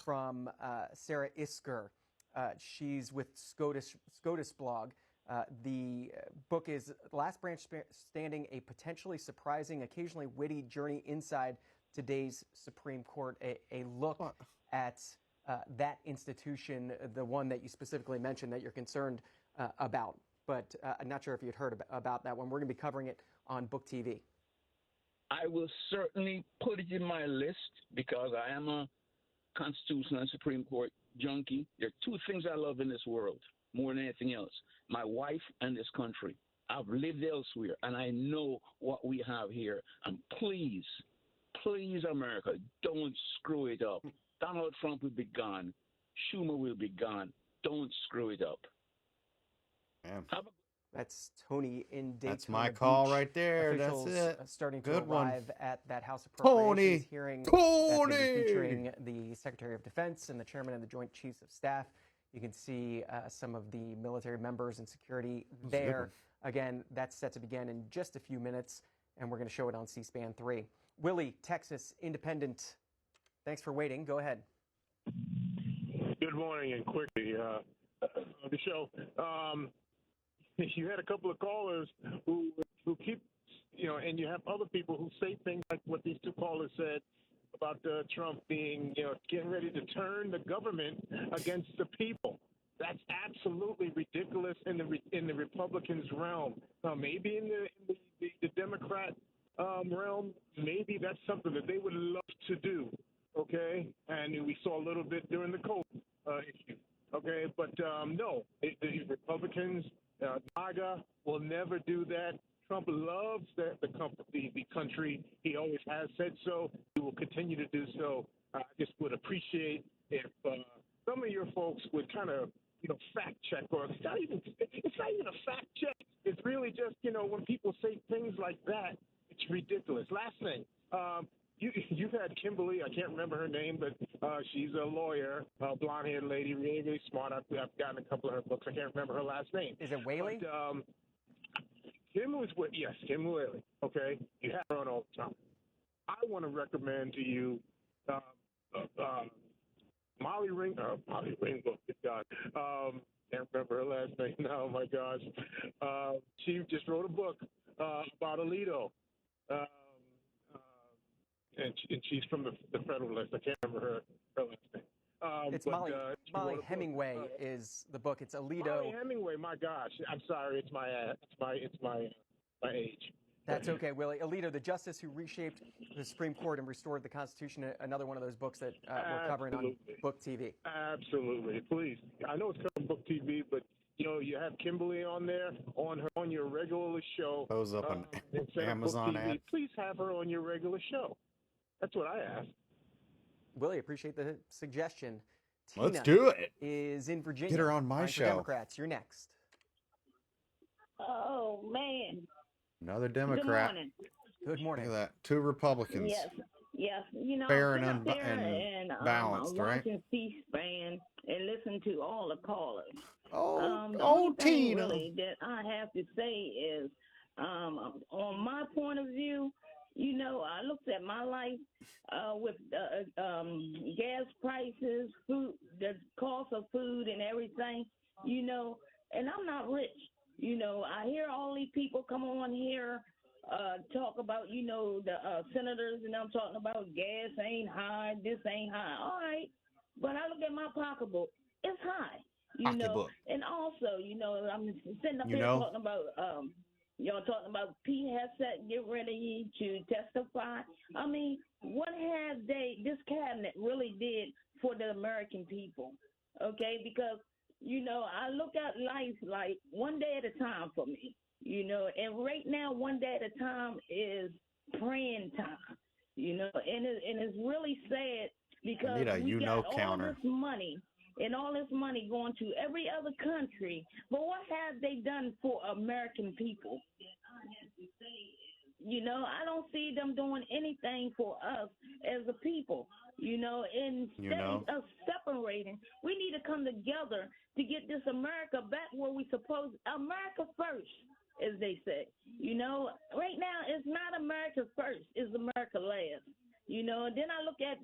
from Sarah Isker. She's with SCOTUS blog. The book is Last Branch Standing, a potentially surprising, occasionally witty journey inside today's Supreme Court, a look at that institution, the one that you specifically mentioned that you're concerned about. But I'm not sure if you'd heard about that one. We're going to be covering it on Book TV. I will certainly put it in my list because I am a Constitutional and Supreme Court junkie. There are two things I love in this world more than anything else: my wife and this country. I've lived elsewhere, and I know what we have here. And please, please, America, don't screw it up. Donald Trump will be gone. Schumer will be gone. Don't screw it up. That's Tony in Daytona That's my call Beach. right there. Officials That's it. starting to Good arrive one. at that House Appropriations hearing. That's going to be Tony! featuring the Secretary of Defense and the Chairman of the Joint Chiefs of Staff. You can see some of the military members and security there. Again, that's set to begin in just a few minutes, and we're going to show it on C-SPAN 3. Willie, Texas Independent. Thanks for waiting. Go ahead. Good morning, and quickly, the show. You had a couple of callers who keep, and you have other people who say things like what these two callers said about Trump being, getting ready to turn the government against the people. That's absolutely ridiculous in the Republicans' realm. Maybe in the Democrat realm, maybe that's something that they would love to do. Okay, and we saw a little bit during the COVID issue. Okay, but no, the Republicans, MAGA will never do that. Trump loves the country. He always has said so. He will continue to do so. I just would appreciate if some of your folks would kind of, fact check, or it's not even a fact check. It's really just, when people say things like that, it's ridiculous. Last thing, you've had Kimberly, I can't remember her name, but she's a lawyer, a blonde-haired lady, really, really smart. I've gotten a couple of her books. I can't remember her last name. Is it Whaley? But, Kim Whaley. Okay, you have her on all the time. I want to recommend to you Molly Ringwald. Good God. Can't remember her last name now. Oh my gosh. She just wrote a book about Alito. And she's from the Federalist. I can't remember her last name. It's Molly Hemingway is the book. It's Alito. Molly Hemingway. My gosh, I'm sorry. It's my age. That's okay, Willie. Alito, the justice who reshaped the Supreme Court and restored the Constitution. Another one of those books that we're covering on Book TV. Absolutely, please. I know it's covering Book TV, but you have Kimberly on there on your regular show. Those up on Amazon Book TV. ad. Please have her on your regular show. That's what I ask. Willie, appreciate the suggestion. Let's Tina do it. is in Virginia. Get her on my Time for show. Democrats, you're next. Oh, man. Another Democrat. Good morning. Good morning. Look at that. Two Republicans. Yes. Fair I and sit up there and balanced, right? watching C-SPAN and listen to all the callers. The Oh, only thing Tina. really that I have to say is, on my point of view, I looked at my life with gas prices, food, the cost of food and everything, and I'm not rich. I hear all these people come on here talk about, the senators, and I'm talking about gas ain't high, this ain't high. All right, but I look at my pocketbook, it's high, Pocketbook. and also, I'm sitting up You here know? talking about y'all talking about Pete Hegseth get ready to testify. I mean, what have this cabinet really did for the American people? Okay, because, I look at life like one day at a time for me, and right now, one day at a time is praying time, and it's really sad because need a we got all counter. this money. And all this money going to every other country. But what have they done for American people? I don't see them doing anything for us as a people. Instead of separating, we need to come together to get this America back where we supposed. America first, as they say. Right now it's not America first, it's America last. And then I look at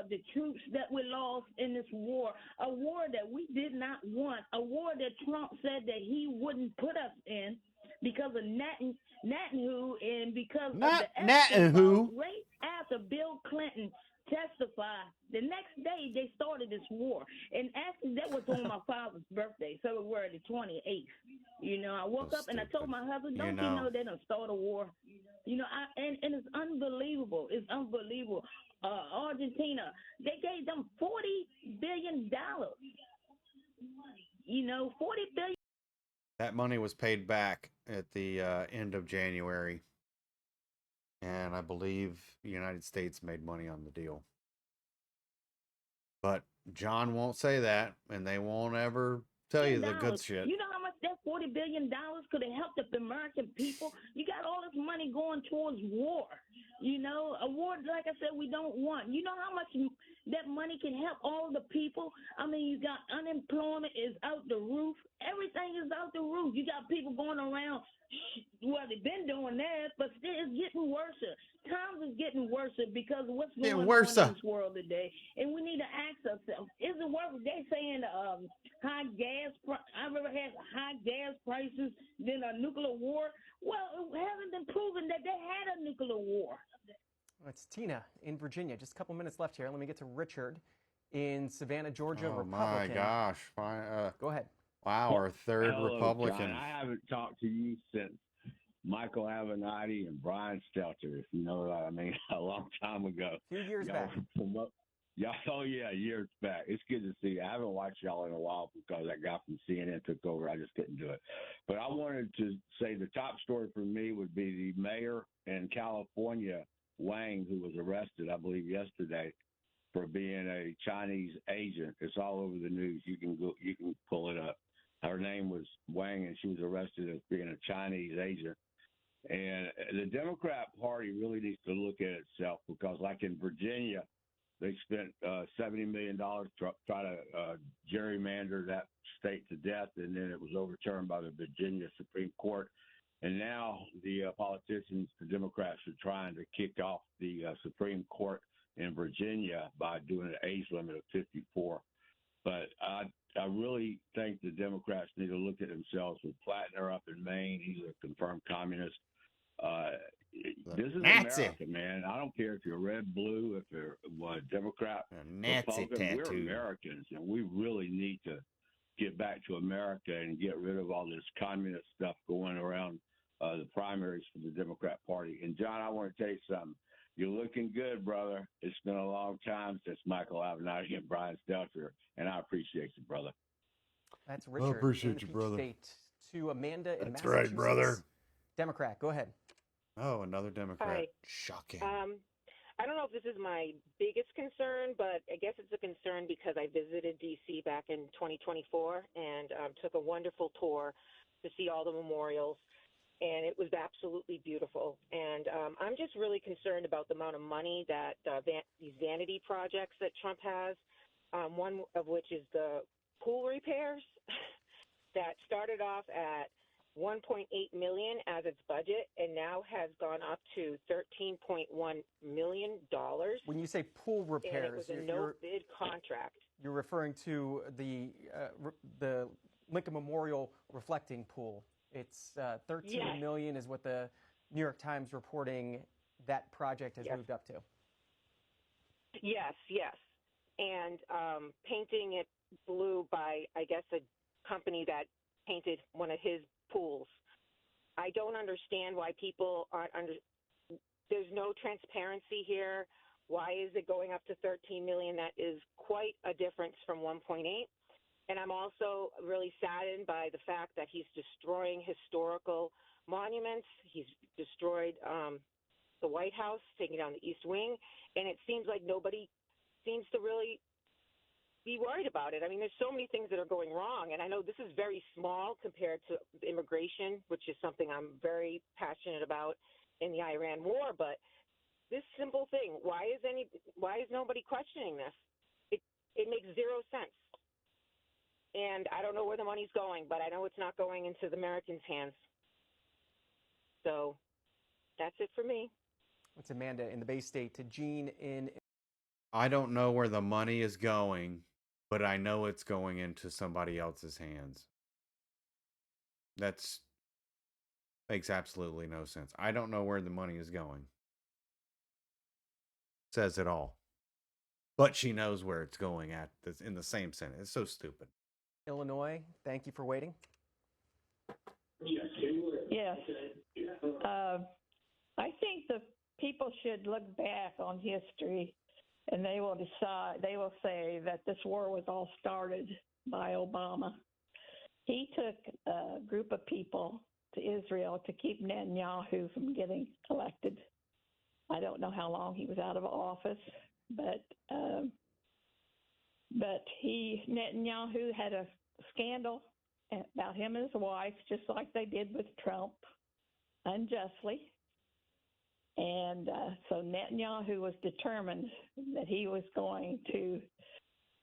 the troops that we lost in this war, a war that we did not want, a war that Trump said that he wouldn't put us in because of Netanyahu and because of the Netanyahu. right after Bill Clinton testified, the next day they started this war. And actually that was on my father's birthday, February the 28th. I woke up and I told my husband, don't you know they done start a war? And it's unbelievable. It's unbelievable. Argentina, they gave them $40 billion. $40 billion. That money was paid back at the end of January. And I believe the United States made money on the deal. But John won't say that, and they won't ever tell you the good shit. You know how much that $40 billion could have helped the American people? You got all this money going towards war. A war, like I said, we don't want. You know how much that money can help all the people? I mean, you got unemployment is out the roof. Everything is out the roof. You got people going around. Well, they've been doing that, but still it's getting worse. Times is getting worse because of what's going on in this world today. And we need to ask ourselves, is it worth it? They saying high gas, I've ever had high gas prices than a nuclear war. Well, it hasn't been proven that they had a nuclear war. It's Tina in Virginia. Just a couple minutes left here. Let me get to Richard In Savannah, Georgia, Oh my Republican. gosh! Go ahead. Wow, our third Hello, Republican. John. I haven't talked to you since Michael Avenatti and Brian Stelter, if you know what I mean, a long time ago. 2 years back. Y'all, oh yeah, years back. It's good to see you. I haven't watched y'all in a while because that guy from CNN took over. I just couldn't do it. But I wanted to say the top story for me would be the mayor in California, Wang, who was arrested, I believe, yesterday for being a Chinese agent. It's all over the news. You can pull it up. Her name was Wang, and she was arrested as being a Chinese agent. And the Democrat Party really needs to look at itself because, like in Virginia, they spent $70 million to try to gerrymander that state to death, and then it was overturned by the Virginia Supreme Court. And now the politicians, the Democrats, are trying to kick off the Supreme Court in Virginia by doing an age limit of 54. But I really think the Democrats need to look at themselves with Plattner up in Maine. He's a confirmed communist. This is Nazi. America, man. I don't care if you're red, blue, if you're Democrat, Nazi Republican. We're tattoo. Americans, and we really need to get back to America and get rid of all this communist stuff going around the primaries for the Democrat Party. And, John, I want to tell you something. You're looking good, brother. It's been a long time since Michael Avenatti and Brian Stelter, and I appreciate you, brother. That's Richard. appreciate in the you, Peach brother. State. To Amanda in That's Massachusetts. right, brother. Democrat, go ahead. Oh, another Democrat. Hi. Shocking. I don't know if this is my biggest concern, but I guess it's a concern because I visited D.C. back in 2024 and took a wonderful tour to see all the memorials, and it was absolutely beautiful. And I'm just really concerned about the amount of money that these vanity projects that Trump has, one of which is the pool repairs that started off at $1.8 million as its budget and now has gone up to $13.1 million. When you say pool And it repairs, was a no-bid contract. you're referring to the Lincoln Memorial reflecting pool. It's $13 million is what the New York Times reporting that project has moved up to. Yes. And painting it blue by, I guess, a company that painted one of his pools. I don't understand why people aren't there's no transparency here. Why is it going up to $13 million? That is quite a difference from 1.8. And I'm also really saddened by the fact that he's destroying historical monuments. He's destroyed the White House, taking down the East Wing, and it seems like nobody seems to really be worried about it. I mean, there's so many things that are going wrong, and I know this is very small compared to immigration, which is something I'm very passionate about in the Iran war, but this simple thing, why is nobody questioning this? It makes zero sense. And I don't know where the money's going, but I know it's not going into the Americans' hands. So that's it for me. It's Amanda in the Bay State. To Gene in... I don't know where the money is going, but I know it's going into somebody else's hands. That makes absolutely no sense. I don't know where the money is going. Says it all. But she knows where it's going at in the same sentence. It's so stupid. Illinois, thank you for waiting. Yes. I think the people should look back on history and they will say that this war was all started by Obama. He took a group of people to Israel to keep Netanyahu from getting elected. I don't know how long he was out of office, but Netanyahu had a scandal about him and his wife, just like they did with Trump, unjustly. And so Netanyahu was determined that he was going to.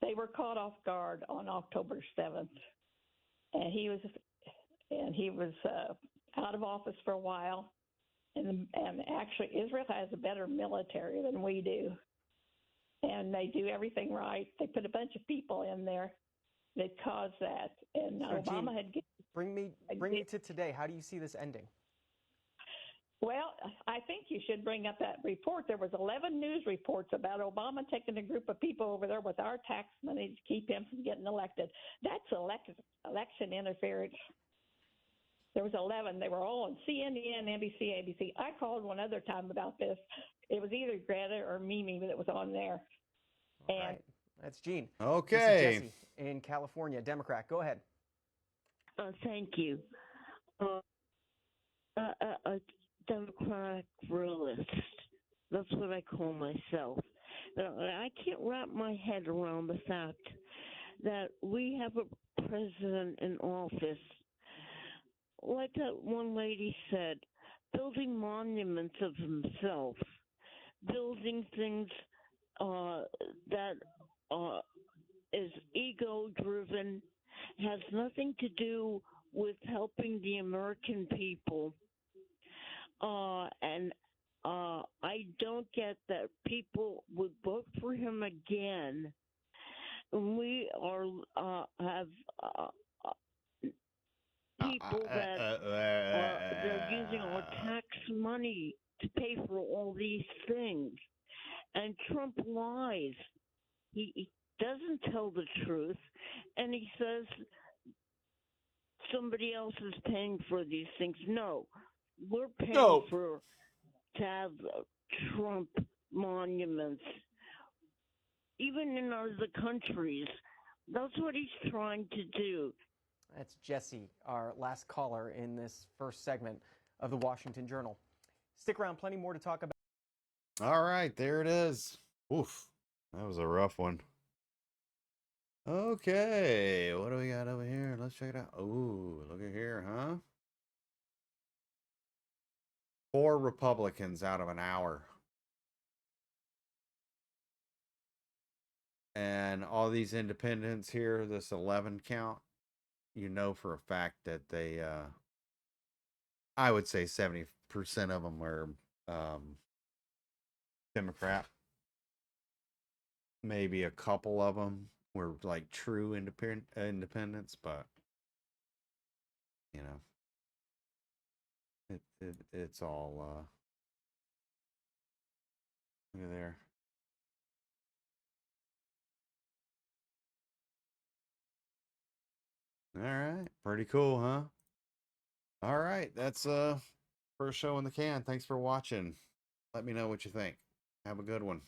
They were caught off guard on October 7th, and he was out of office for a while. And actually, Israel has a better military than we do, and they do everything right. They put a bunch of people in there that caused that, and So Obama Gene, had. Bring me to today. How do you see this ending? Well, I think you should bring up that report. There was 11 news reports about Obama taking a group of people over there with our tax money to keep him from getting elected. That's election interference. There was 11. They were all on CNN, NBC, ABC. I called one other time about this. It was either Greta or Mimi that was on there. All right. That's Gene. Okay. This is Jesse in California, Democrat. Go ahead. Thank you. A Democratic realist. That's what I call myself. I can't wrap my head around the fact that we have a president in office, like that one lady said, building monuments of himself, building things that is ego-driven, has nothing to do with helping the American people. And I don't get that people would vote for him again. We have people that they're using our tax money to pay for all these things. And Trump lies. He doesn't tell the truth, and he says somebody else is paying for these things. No, we're paying to have Trump monuments, even in other countries. That's what he's trying to do. That's Jesse, our last caller in this first segment of the Washington Journal. Stick around, plenty more to talk about. All right, there it is. Oof, that was a rough one. Okay, what do we got over here? Let's check it out. Oh, look at here, huh? 4 Republicans out of an hour. And all these independents here, this 11 count, you know for a fact that they, I would say 70% of them are Democrat. Maybe a couple of them were like true independents, but you know, it's all look at there. All right, pretty cool, huh? All right, that's first show in the can. Thanks for watching. Let me know what you think. Have a good one.